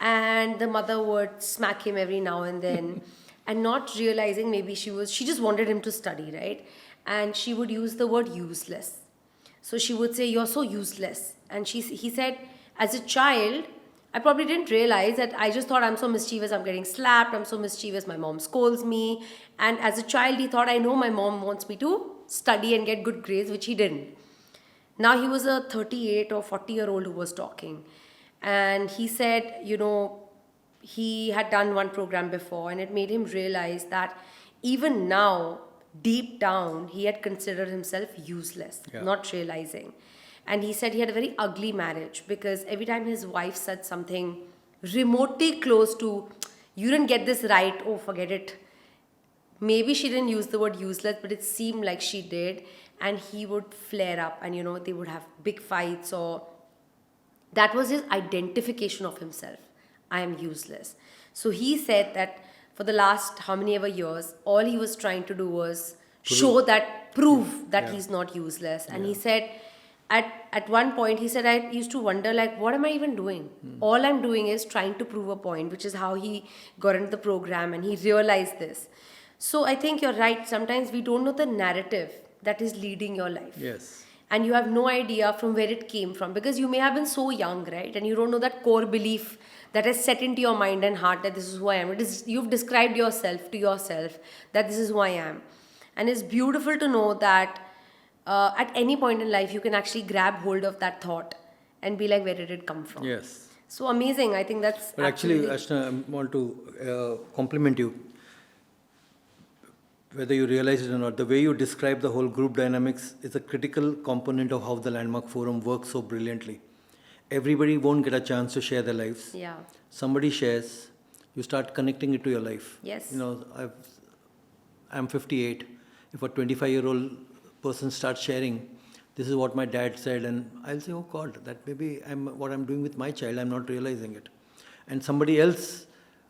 And the mother would smack him every now and then and not realizing maybe she just wanted him to study, right? And she would use the word useless. So she would say, "You're so useless." And he said, as a child, I probably didn't realize that I just thought I'm so mischievous, I'm getting slapped, I'm so mischievous, my mom scolds me. And as a child, he thought, I know my mom wants me to study and get good grades, which he didn't. Now he was a 38 or 40-year-old who was talking. And he said, he had done one program before and it made him realize that even now, deep down, he had considered himself useless, Yeah. not realizing. And he said he had a very ugly marriage because every time his wife said something remotely close to, "You didn't get this right, oh, forget it." Maybe she didn't use the word useless, but it seemed like she did. And he would flare up and, they would have big fights, or that was his identification of himself. I am useless. So he said that for the last how many ever years, all he was trying to do was prove that Yeah. he's not useless. And he said, at one point, he said, I used to wonder, like, what am I even doing? All I'm doing is trying to prove a point, which is how he got into the program and he realized this. So I think you're right. Sometimes we don't know the narrative that is leading your life. Yes. And you have no idea from where it came from because you may have been so young, right? And you don't know that core belief that has set into your mind and heart that this is who I am. You've described yourself to yourself that this is who I am. And it's beautiful to know that at any point in life, you can actually grab hold of that thought and be like, where did it come from? Yes. So amazing. I think that's But actually, absolutely- Ashna, I want to compliment you. Whether you realize it or not, the way you describe the whole group dynamics is a critical component of how the Landmark Forum works so brilliantly. Everybody won't get a chance to share their lives. Yeah. Somebody shares, you start connecting it to your life. Yes. I'm 58. If a 25-year-old person starts sharing, this is what my dad said, and I'll say, oh God, that maybe what I'm doing with my child, I'm not realizing it. And somebody else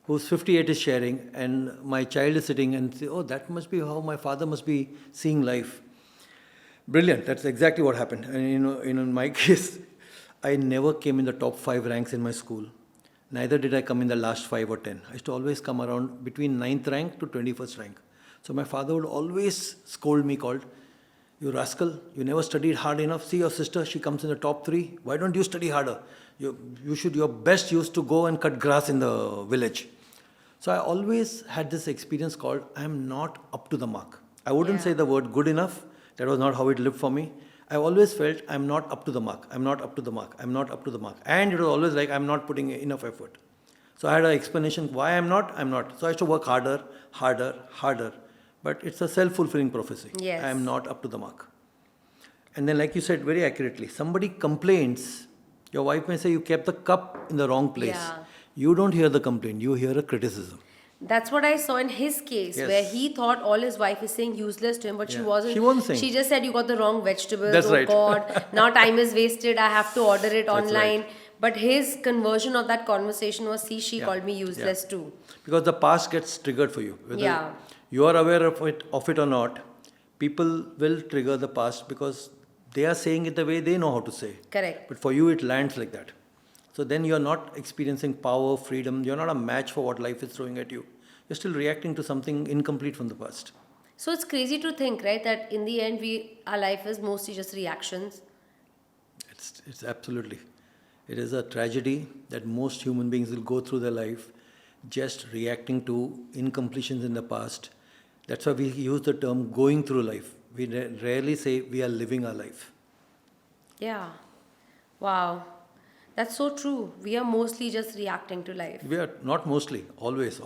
who's 58 is sharing, and my child is sitting and say, oh, that must be how my father must be seeing life. Brilliant. That's exactly what happened. And in my case, I never came in the top 5 ranks in my school. Neither did I come in the last 5 or 10. I used to always come around between 9th rank to 21st rank. So my father would always scold me, called, you rascal, you never studied hard enough. See your sister, she comes in the top 3. Why don't you study harder? Your best used to go and cut grass in the village. So I always had this experience called, I am not up to the mark. I wouldn't say the word good enough. That was not how it lived for me. I always felt I'm not up to the mark. I'm not up to the mark. I'm not up to the mark. And it was always like I'm not putting enough effort. So I had an explanation why I'm not. So I used to work harder, harder, harder. But it's a self-fulfilling prophecy. Yes. I am not up to the mark. And then, like you said very accurately, somebody complains. Your wife may say you kept the cup in the wrong place. Yeah. You don't hear the complaint. You hear a criticism. That's what I saw in his case, Yes. where he thought all his wife is saying useless to him, but she Yeah. wasn't. She wasn't saying. She just said, you got the wrong vegetables. That's oh right. God, now time is wasted. I have to order it That's online. right. But his conversion of that conversation was, see, she Yeah. called me useless Yeah. too. Because the past gets triggered for you. Whether Yeah. you are aware of it or not, people will trigger the past because they are saying it the way they know how to say. Correct. But for you, it lands like that. So then you are not experiencing power, freedom. You're not a match for what life is throwing at you. You're still reacting to something incomplete from the past. So it's crazy to think, right, that in the end, our life is mostly just reactions. It's absolutely. It is a tragedy that most human beings will go through their life just reacting to incompletions in the past. That's why we use the term going through life. We rarely say we are living our life. Yeah. Wow. That's so true. We are mostly just reacting to life. We are not mostly, always.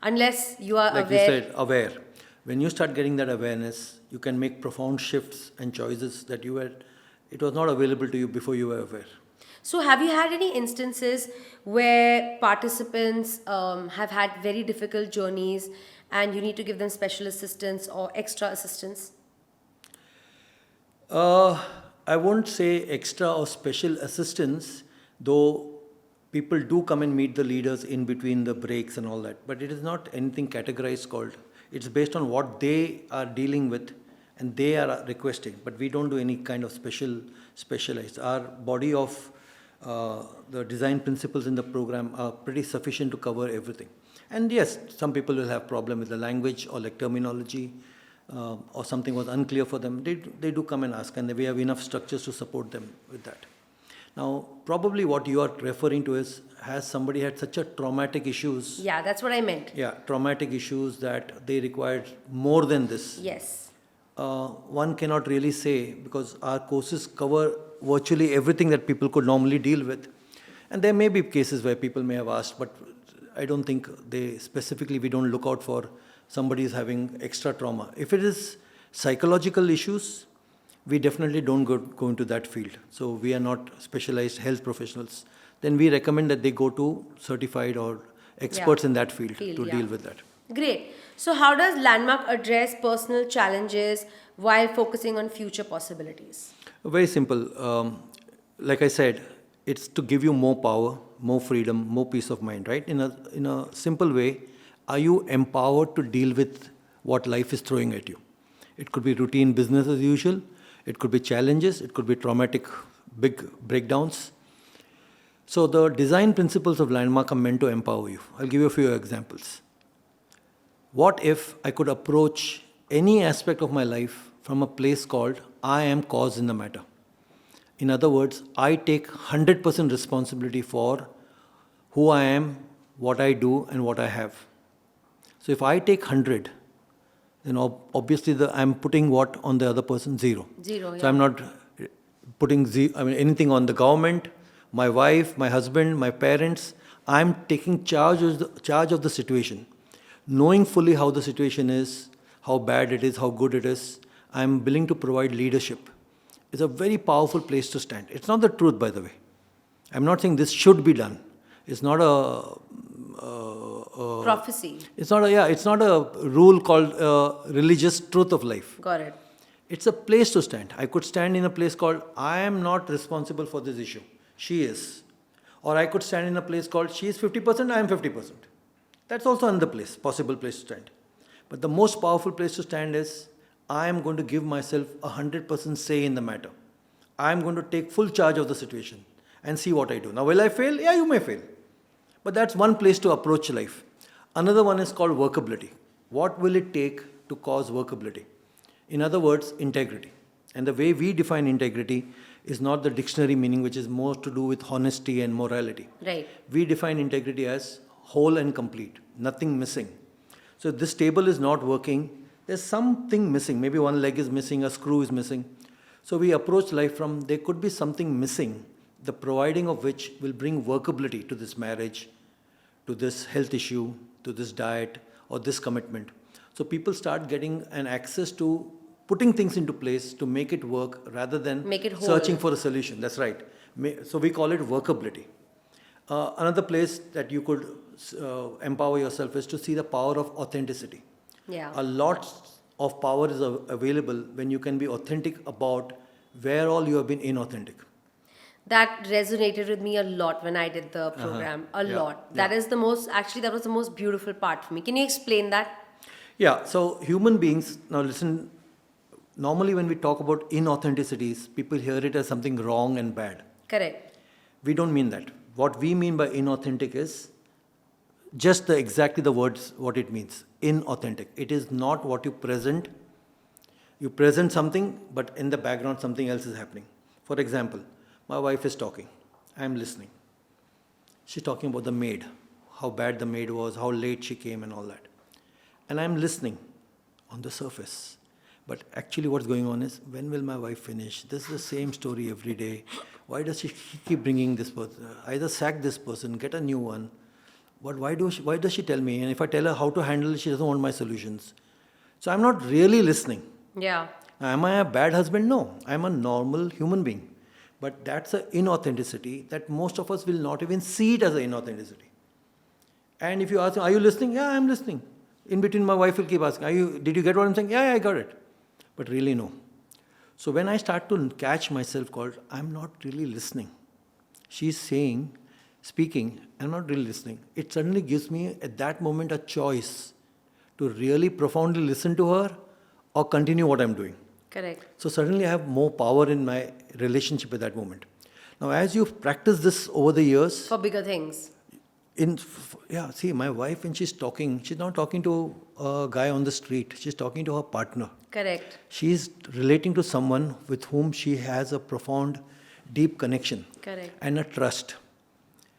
Unless you are Like aware. you said, aware. When you start getting that awareness, you can make profound shifts and choices that it was not available to you before you were aware. So, have you had any instances where participants have had very difficult journeys and you need to give them special assistance or extra assistance? I won't say extra or special assistance, though people do come and meet the leaders in between the breaks and all that. But it is not anything categorized called. It's based on what they are dealing with and they are requesting. But we don't do any kind of specialized. Our body of the design principles in the program are pretty sufficient to cover everything. And yes, some people will have problem with the language or like terminology or something was unclear for them. They do come and ask, and we have enough structures to support them with that. Now, probably what you are referring to is, has somebody had such a traumatic issues? Yeah, that's what I meant. Yeah, traumatic issues that they required more than this. Yes. One cannot really say because our courses cover virtually everything that people could normally deal with. And there may be cases where people may have asked, but I don't think we don't look out for somebody is having extra trauma. If it is psychological issues, we definitely don't go into that field. So we are not specialized health professionals. Then we recommend that they go to certified or experts in that field to deal with that. Great. So how does Landmark address personal challenges while focusing on future possibilities? Very simple. Like I said, it's to give you more power, more freedom, more peace of mind, right? In a simple way, are you empowered to deal with what life is throwing at you? It could be routine business as usual. It could be challenges. It could be traumatic, big breakdowns. So the design principles of Landmark are meant to empower you. I'll give you a few examples. What if I could approach any aspect of my life from a place called I am cause in the matter? In other words, I take 100% responsibility for who I am, what I do, and what I have. So if I take 100, then obviously I'm putting what on the other person? Zero. Zero, yeah. So I'm not putting anything on the government, my wife, my husband, my parents. I'm taking charge of the situation. Knowing fully how the situation is, how bad it is, how good it is, I'm willing to provide leadership. It's a very powerful place to stand. It's not the truth, by the way. I'm not saying this should be done. It's not a prophecy. It's not a rule called religious truth of life. Got it. It's a place to stand. I could stand in a place called I am not responsible for this issue. She is. Or I could stand in a place called she is 50%, I am 50%. That's also another place, possible place to stand. But the most powerful place to stand is I am going to give myself 100% say in the matter. I am going to take full charge of the situation and see what I do. Now, will I fail? Yeah, you may fail. But that's one place to approach life. Another one is called workability. What will it take to cause workability? In other words, integrity. And the way we define integrity is not the dictionary meaning, which is more to do with honesty and morality. Right. We define integrity as whole and complete, nothing missing. So if this table is not working, there's something missing. Maybe one leg is missing, a screw is missing. So we approach life from there could be something missing, the providing of which will bring workability to this marriage, to this health issue, to this diet, or this commitment. So people start getting an access to putting things into place to make it work rather than Make it whole. searching for a solution. That's right. So we call it workability. Another place that you could empower yourself is to see the power of authenticity. Yeah. A lot of power is available when you can be authentic about where all you have been inauthentic. That resonated with me a lot when I did the program. A Yeah. lot. That is the most, actually, that was the most beautiful part for me. Can you explain that? Yeah, so human beings, now listen, normally when we talk about inauthenticities, people hear it as something wrong and bad. Correct. We don't mean that. What we mean by inauthentic is just exactly the words, what it means. Inauthentic. It is not what you present. You present something, but in the background something else is happening. For example, my wife is talking. I am listening. She's talking about the maid, how bad the maid was, how late she came and all that. And I'm listening on the surface. But actually what's going on is, when will my wife finish? This is the same story every day. Why does she keep bringing this person? Either sack this person, get a new one. But why does she tell me? And if I tell her how to handle it, she doesn't want my solutions. So I'm not really listening. Yeah. Now, am I a bad husband? No. I'm a normal human being. But that's an inauthenticity that most of us will not even see it as an inauthenticity. And if you ask, are you listening? Yeah, I'm listening. In between, my wife will keep asking, did you get what I'm saying? Yeah, I got it. But really, no. So when I start to catch myself called, I'm not really listening. She's saying, speaking, I'm not really listening. It suddenly gives me at that moment a choice to really profoundly listen to her or continue what I'm doing. Correct. So suddenly I have more power in my relationship at that moment. Now, as you've practiced this over the years, For bigger things. see, my wife, when she's talking, she's not talking to a guy on the street. She's talking to her partner. Correct. She's relating to someone with whom she has a profound, deep connection. Correct. And a trust.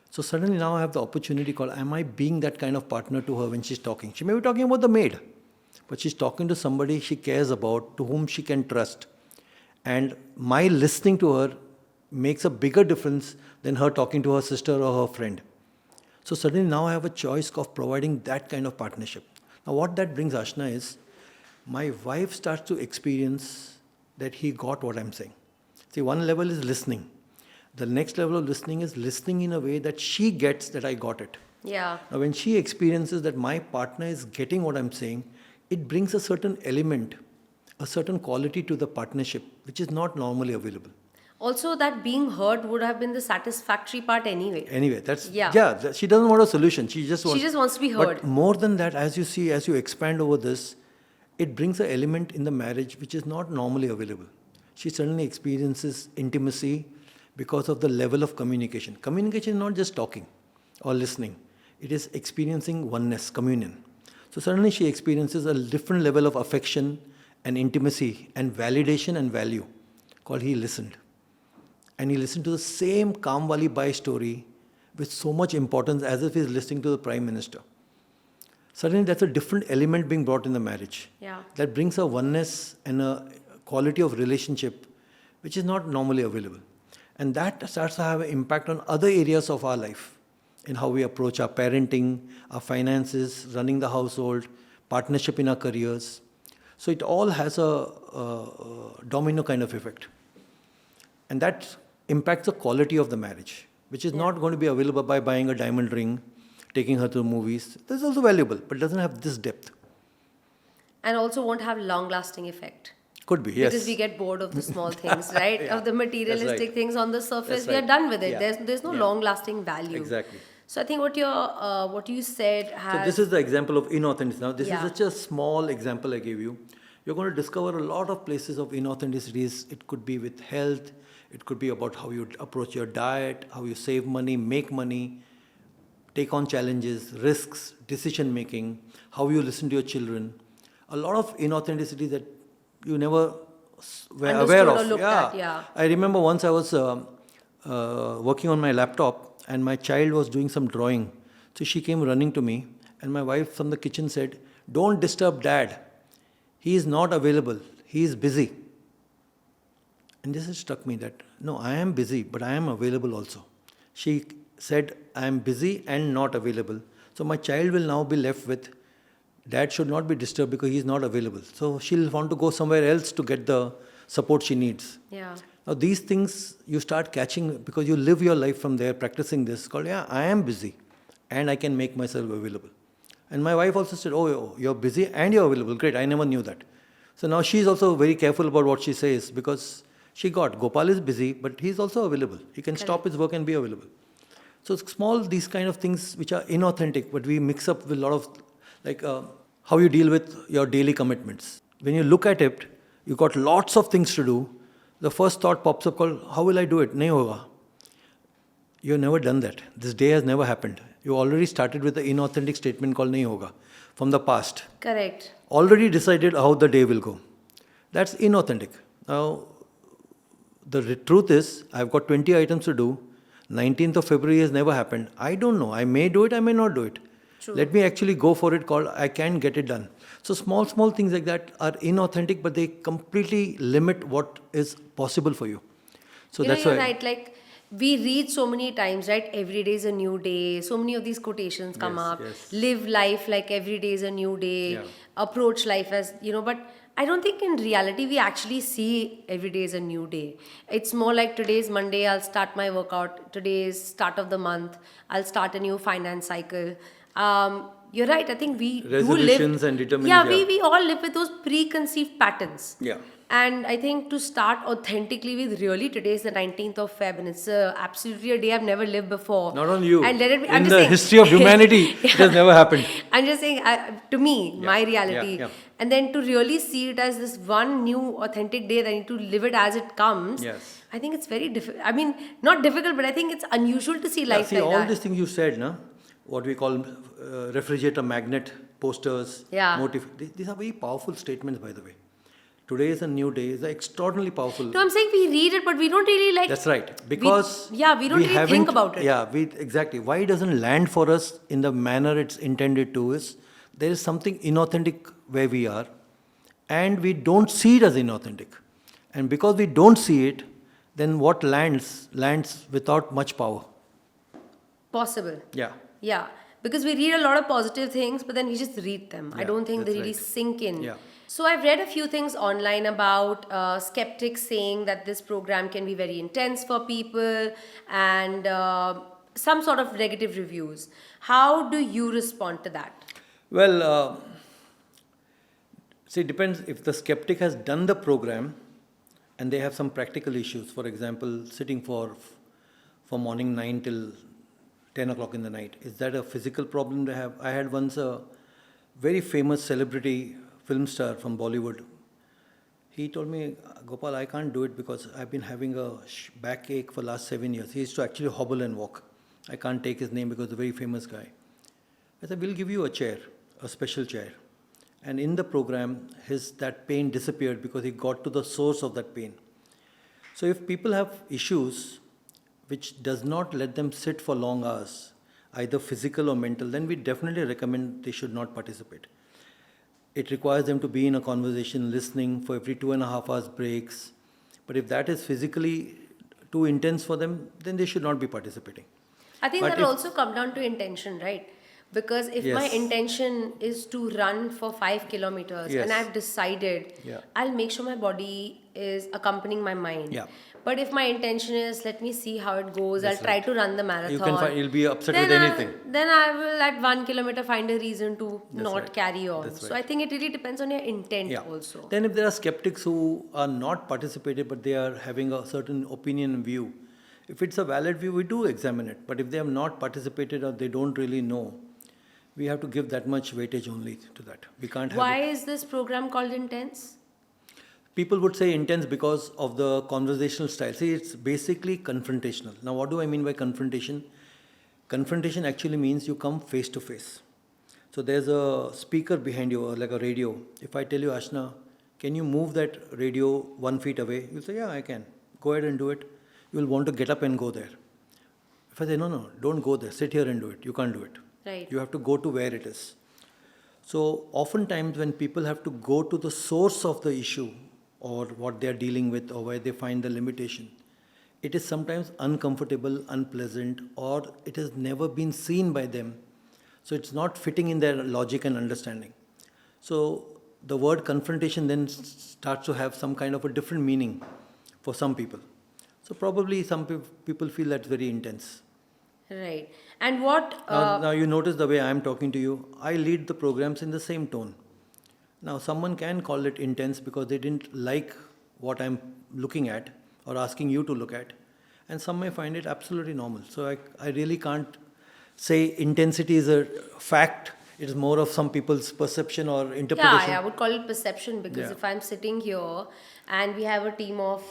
So suddenly now I have the opportunity called, am I being that kind of partner to her when she's talking? She may be talking about the maid, but she's talking to somebody she cares about, to whom she can trust. And my listening to her makes a bigger difference than her talking to her sister or her friend. So suddenly now I have a choice of providing that kind of partnership. Now what that brings, Ashna, is my wife starts to experience that he got what I'm saying. See, one level is listening. The next level of listening is listening in a way that she gets that I got it. Yeah. Now when she experiences that my partner is getting what I'm saying, it brings a certain element, a certain quality to the partnership, which is not normally available. Also, that being heard would have been the satisfactory part anyway. Anyway, Yeah. she doesn't want a solution. She just wants to be heard. But more than that, as you expand over this, it brings an element in the marriage which is not normally available. She suddenly experiences intimacy because of the level of communication. Communication is not just talking or listening. It is experiencing oneness, communion. So suddenly she experiences a different level of affection and intimacy and validation and value called he listened. And he listened to the same Kamwali Bai story with so much importance as if he's listening to the Prime Minister. Suddenly that's a different element being brought in the marriage. Yeah. That brings a oneness and a quality of relationship which is not normally available. And that starts to have an impact on other areas of our life, in how we approach our parenting, our finances, running the household, partnership in our careers. So it all has a domino kind of effect. And that impacts the quality of the marriage, which is not going to be available by buying a diamond ring, taking her to the movies. That's also valuable, but doesn't have this depth. And also won't have long-lasting effect. Could be, yes. Because we get bored of the small things, right? Yeah, Of the that's materialistic right. things on the surface, That's we are right. done with it. Yeah. There's no Yeah. long lasting value. Exactly. So I think what you said So has this is the example of inauthenticity. Now, this is Yeah. such a small example I gave you. You're going to discover a lot of places of inauthenticities. It could be with health. It could be about how you approach your diet, how you save money, make money, take on challenges, risks, decision making, how you listen to your children. A lot of inauthenticity that you never were aware Understood or of. looked at, yeah. I remember once I was working on my laptop and my child was doing some drawing. So she came running to me and my wife from the kitchen said, "Don't disturb dad. He is not available. He is busy." And this has struck me that, no, I am busy, but I am available also. She said, I am busy and not available. So my child will now be left with, dad should not be disturbed because he is not available. So she'll want to go somewhere else to get the support she needs. Yeah. Now these things you start catching because you live your life from there, practicing this, called, yeah, I am busy and I can make myself available. And my wife also said, oh, you're busy and you're available. Great, I never knew that. So now she's also very careful about what she says because she got, Gopal is busy, but he's also available. He can stop his work and be available. So small, these kind of things which are inauthentic, but we mix up with a lot of, like how you deal with your daily commitments. When you look at it, you got lots of things to do. The first thought pops up called, how will I do it? Nahi hoga. You've never done that. This day has never happened. You already started with the inauthentic statement called nahi hoga from the past. Correct. Already decided how the day will go. That's inauthentic. Now, the truth is, I've got 20 items to do. 19th of February has never happened. I don't know. I may do it, I may not do it. True. Let me actually go for it called I can get it done. So small things like that are inauthentic, but they completely limit what is possible for you. So that's You're why. right. Like we read so many times, right? Every day is a new day. So many of these quotations come Yes, up. yes. Live life like every day is a new day. Yeah. Approach life as, but I don't think in reality we actually see every day is a new day. It's more like today's Monday, I'll start my workout. Today is start of the month. I'll start a new finance cycle. You're right. I think we Resolutions do live. and determines, Yeah, yeah. we all live with those preconceived patterns. Yeah. And I think to start authentically with really today is the 19th of Feb and it's absolutely a day I've never lived before. Not on you. And let it be, In the history of humanity, it has never happened. I'm just saying, to me, my reality. yeah. And then to really see it as this one new authentic day that I need to live it as it comes. Yes. I think it's very difficult. I mean, not difficult, but I think it's unusual to see Yeah, life see, like all that. these things you said, na? What we call refrigerator magnet posters, Yeah. these are very powerful statements, by the way. Today is a new day is extraordinarily powerful. No, I'm saying we read it, but we don't really like. That's right. Because we don't really think haven't- about it. Yeah, exactly. Why it doesn't land for us in the manner it's intended to is there is something inauthentic where we are, and we don't see it as inauthentic. And because we don't see it, then what lands without much power. Possible. Yeah. Yeah, because we read a lot of positive things, but then we just read them. I Yeah, don't think they that's really right. sink in. Yeah. So I've read a few things online about skeptics saying that this program can be very intense for people and some sort of negative reviews. How do you respond to that? Well, see, it depends if the skeptic has done the program and they have some practical issues. For example, sitting for morning 9 till 10 o'clock in the night. Is that a physical problem they have? I had once a very famous celebrity film star from Bollywood. He told me, Gopal, I can't do it because I've been having a backache for last 7 years. He used to actually hobble and walk. I can't take his name because he's a very famous guy. I said, we'll give you a chair, a special chair. And in the program, that pain disappeared because he got to the source of that pain. So if people have issues which does not let them sit for long hours, either physical or mental, then we definitely recommend they should not participate. It requires them to be in a conversation, listening for every 2.5 hours breaks. But if that is physically too intense for them, then they should not be participating. I think But that'll if- also come down to intention, right? Because if my Yes. intention is to run for 5 kilometers Yes. and I've decided Yeah. I'll make sure my body is accompanying my mind. Yeah. But if my intention is, let me see how it goes, That's I'll try right. to run the marathon. You can find, you'll be upset then with anything. then I will at 1 kilometer find a reason to That's not right. carry on. That's So right. I think it really depends on your intent Yeah. also. Then if there are skeptics who are not participated but they are having a certain opinion and view, if it's a valid view, we do examine it. But if they have not participated or they don't really know, we have to give that much weightage only to that. We can't have Why it. is this program called Intense? People would say intense because of the conversational style. See, it's basically confrontational. Now, what do I mean by confrontation? Confrontation actually means you come face to face. So there's a speaker behind you, or like a radio. If I tell you, Ashna, can you move that radio 1 feet away? You'll say, yeah, I can. Go ahead and do it. You'll want to get up and go there. If I say, no, no, don't go there. Sit here and do it. You can't do it. Right. You have to go to where it is. So oftentimes when people have to go to the source of the issue or what they're dealing with or where they find the limitation, it is sometimes uncomfortable, unpleasant, or it has never been seen by them. So it's not fitting in their logic and understanding. So the word confrontation then starts to have some kind of a different meaning for some people. So probably some people feel that's very intense. Right. And what Now you notice the way I'm talking to you, I lead the programs in the same tone. Now someone can call it intense because they didn't like what I'm looking at or asking you to look at. And some may find it absolutely normal. So I really can't say intensity is a fact. It is more of some people's perception or interpretation. Yeah, I would call it perception because Yeah. if I'm sitting here and we have a team of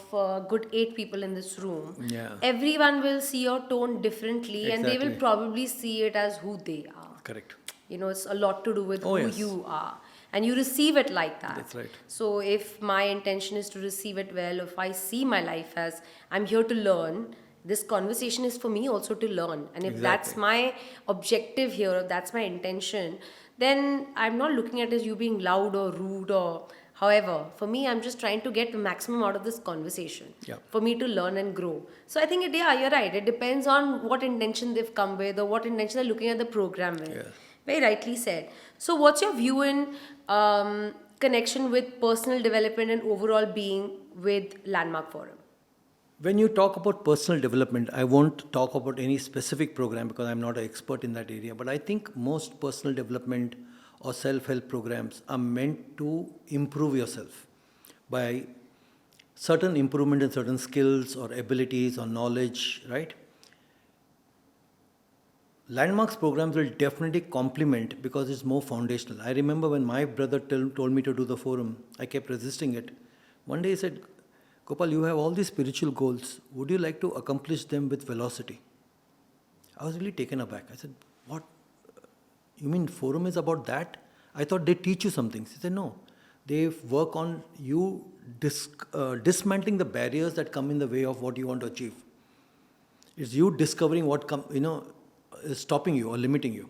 good 8 people in this room, Yeah. everyone will see your tone differently and they will Exactly. probably see it as who they are. Correct. You know, it's a lot to do with Oh, who yes. you are. And you receive it like that. That's right. So if my intention is to receive it well, if I see my life as I'm here to learn, this conversation is for me also to learn. And if that's Exactly. my objective here, if that's my intention, then I'm not looking at it as you being loud or rude or however. For me, I'm just trying to get the maximum out of this conversation Yeah. for me to learn and grow. So I think, yeah, you're right. It depends on what intention they've come with or what intention they're looking at the program with. Yeah. Very rightly said. So, what's your view in connection with personal development and overall being with Landmark Forum? When you talk about personal development, I won't talk about any specific program because I'm not an expert in that area. But I think most personal development or self help programs are meant to improve yourself by certain improvement in certain skills or abilities or knowledge, right? Landmarks programs will definitely complement because it's more foundational. I remember when my brother told me to do the forum, I kept resisting it. One day he said, Gopal, you have all these spiritual goals. Would you like to accomplish them with velocity? I was really taken aback. I said, what? You mean forum is about that? I thought they teach you something. He said, no. They work on you dismantling the barriers that come in the way of what you want to achieve. It's you discovering what is stopping you or limiting you.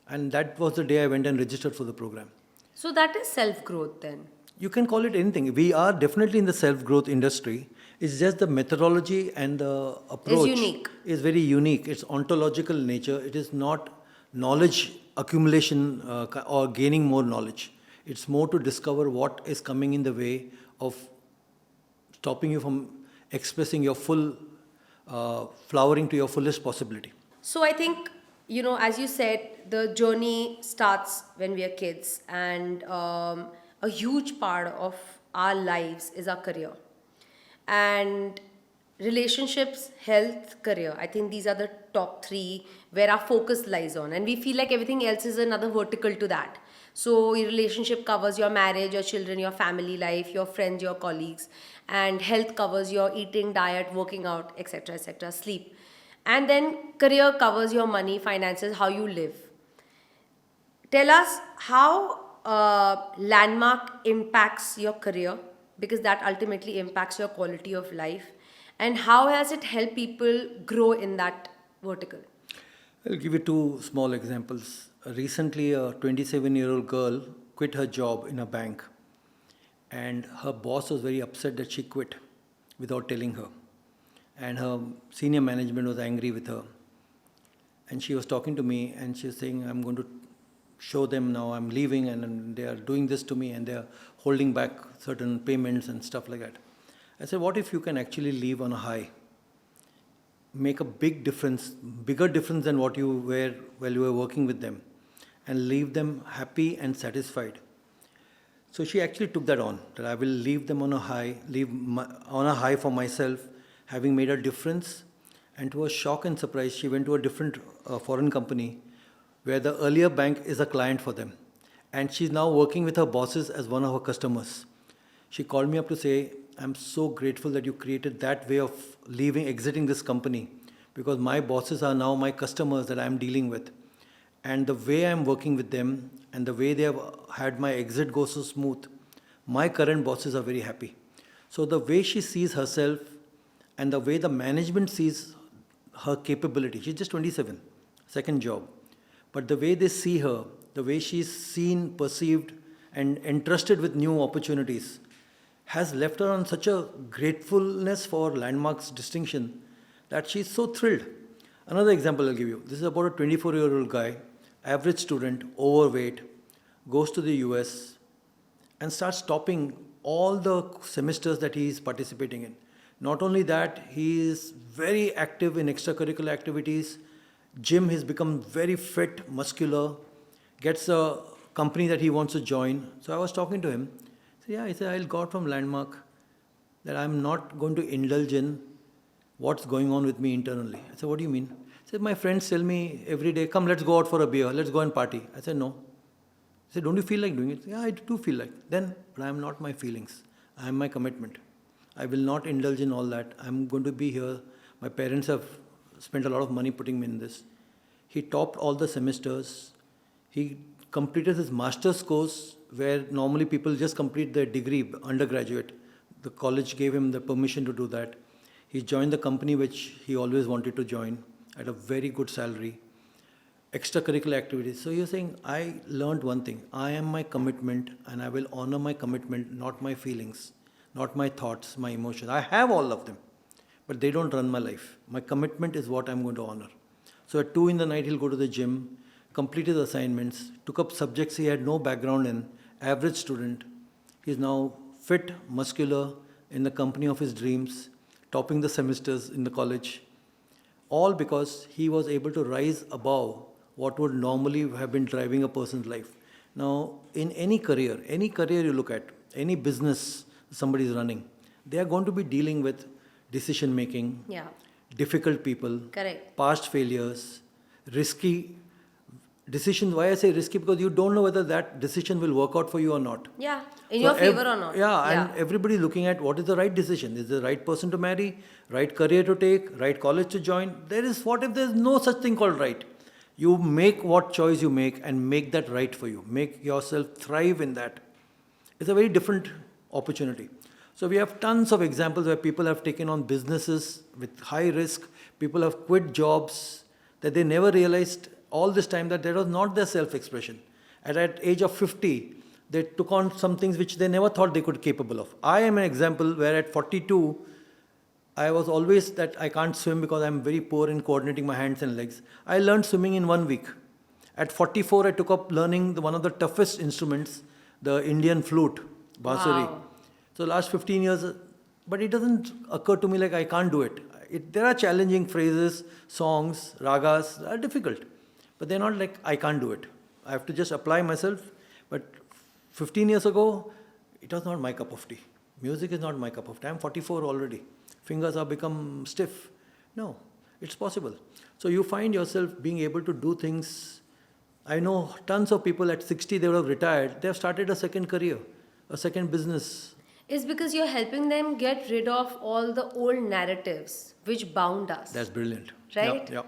And that was the day I went and registered for the program. So, that is self growth then. You can call it anything. We are definitely in the self-growth industry. It's just the methodology and the approach unique. is very unique. It's ontological nature. It is not knowledge accumulation or gaining more knowledge. It's more to discover what is coming in the way of stopping you from expressing your full, flowering to your fullest possibility. So, I think, you know, as you said, the journey starts when we are kids, and a huge part of our lives is our career. And relationships, health, career. I think these are the top three where our focus lies on. And we feel like everything else is another vertical to that. So your relationship covers your marriage, your children, your family life, your friends, your colleagues. And health covers your eating, diet, working out, etc., sleep. And then career covers your money, finances, how you live. Tell us how Landmark impacts your career, because that ultimately impacts your quality of life, and how has it helped people grow in that vertical? I'll give you two small examples. Recently, a 27-year-old girl quit her job in a bank, and her boss was very upset that she quit without telling her. And her senior management was angry with her. And she was talking to me, and she was saying, I'm going to show them now I'm leaving, and they are doing this to me, and they are holding back certain payments and stuff like that. I said, what if you can actually leave on a high? Make a big difference, bigger difference than what you were while you were working with them, and leave them happy and satisfied. So she actually took that on, that I will leave them on a high, on a high for myself, having made a difference. And to her shock and surprise, she went to a different foreign company where the earlier bank is a client for them. And she's now working with her bosses as one of her customers. She called me up to say, I'm so grateful that you created that way of exiting this company, because my bosses are now my customers that I'm dealing with. And the way I'm working with them and the way they have had my exit go so smooth, my current bosses are very happy. So the way she sees herself and the way the management sees her capability, she's just 27, second job. But the way they see her, the way she's seen, perceived, and entrusted with new opportunities has left her on such a gratefulness for Landmark's distinction that she's so thrilled. Another example I'll give you. This is about a 24-year-old guy, average student, overweight, goes to the US and starts topping all the semesters that he is participating in. Not only that, he is very active in extracurricular activities. Gym, he's become very fit, muscular, gets a company that he wants to join. So I was talking to him. Yeah, he said, I'll go out from Landmark that I'm not going to indulge in what's going on with me internally. I said, what do you mean? He said, my friends tell me every day, come, let's go out for a beer, let's go and party. I said, no. He said, don't you feel like doing it? Yeah, I do feel like. Then, but I am not my feelings. I am my commitment. I will not indulge in all that. I'm going to be here. My parents have spent a lot of money putting me in this. He topped all the semesters. He completed his master's course, where normally people just complete their degree, undergraduate. The college gave him the permission to do that. He joined the company which he always wanted to join at a very good salary. Extracurricular activities. So you're saying, I learned one thing. I am my commitment and I will honor my commitment, not my feelings, not my thoughts, my emotions. I have all of them, but they don't run my life. My commitment is what I'm going to honor. So at 2 in the night, he'll go to the gym, complete his assignments, took up subjects he had no background in, average student. He's now fit, muscular, in the company of his dreams, topping the semesters in the college. All because he was able to rise above what would normally have been driving a person's life. Now, in any career you look at, any business somebody is running, they are going to be dealing with decision making, Yeah. difficult people, Correct. past failures, risky decisions. Why I say risky? Because you don't know whether that decision will work out for you or not. Yeah. In your favor or not. Yeah, and everybody looking at what is the right decision. Is the right person to marry, right career to take, right college to join? What if there's no such thing called right? You make what choice you make and make that right for you. Make yourself thrive in that. It's a very different opportunity. So we have tons of examples where people have taken on businesses with high risk. People have quit jobs that they never realized all this time that was not their self-expression. At age of 50, they took on some things which they never thought they could be capable of. I am an example where at 42, I was always that I can't swim because I'm very poor in coordinating my hands and legs. I learned swimming in 1 week. At 44, I took up learning one of the toughest instruments, the Indian flute, bansuri. Wow. So last 15 years, but it doesn't occur to me like I can't do it. There are challenging phrases, songs, ragas, are difficult. But they're not like I can't do it. I have to just apply myself. But 15 years ago, it was not my cup of tea. Music is not my cup of tea. I'm 44 already. Fingers have become stiff. No, it's possible. So you find yourself being able to do things. I know tons of people at 60, they would have retired. They have started a second career, a second business. It's because you're helping them get rid of all the old narratives which bound us. That's brilliant. Right? Yeah.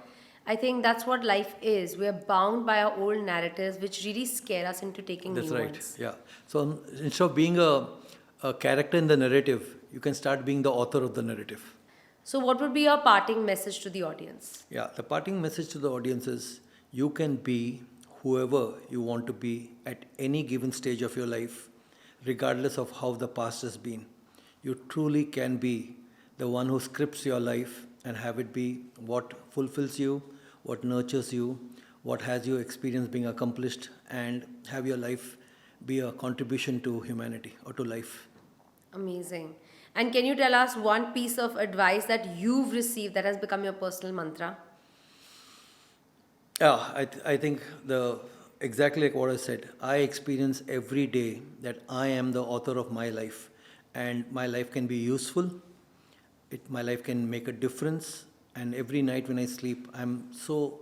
I think that's what life is. We're bound by our old narratives which really scare us into taking That's new right. ones. Yeah. So instead of being a character in the narrative, you can start being the author of the narrative. So what would be your parting message to the audience? Yeah, the parting message to the audience is you can be whoever you want to be at any given stage of your life, regardless of how the past has been. You truly can be the one who scripts your life and have it be what fulfills you, what nurtures you, what has your experience being accomplished, and have your life be a contribution to humanity or to life. Amazing. And can you tell us one piece of advice that you've received that has become your personal mantra? Yeah, I think exactly like what I said. I experience every day that I am the author of my life, and my life can be useful. My life can make a difference, and every night when I sleep, I'm so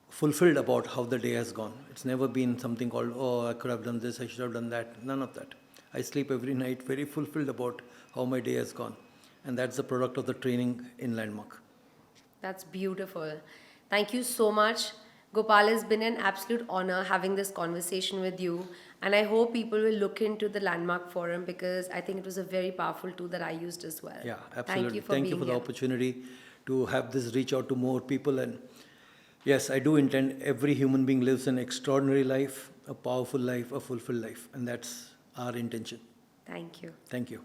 fulfilled about how the day has gone. It's never been something called, oh, I could have done this, I should have done that. None of that. I sleep every night very fulfilled about how my day has gone, and that's the product of the training in Landmark. That's beautiful. Thank you so much. Gopal, has been an absolute honor having this conversation with you. And I hope people will look into the Landmark Forum because I think it was a very powerful tool that I used as well. Yeah, Thank you absolutely. for Thank you being for the here. opportunity to have this reach out to more people. And yes, I do intend every human being lives an extraordinary life, a powerful life, a fulfilled life. And that's our intention. Thank you. Thank you.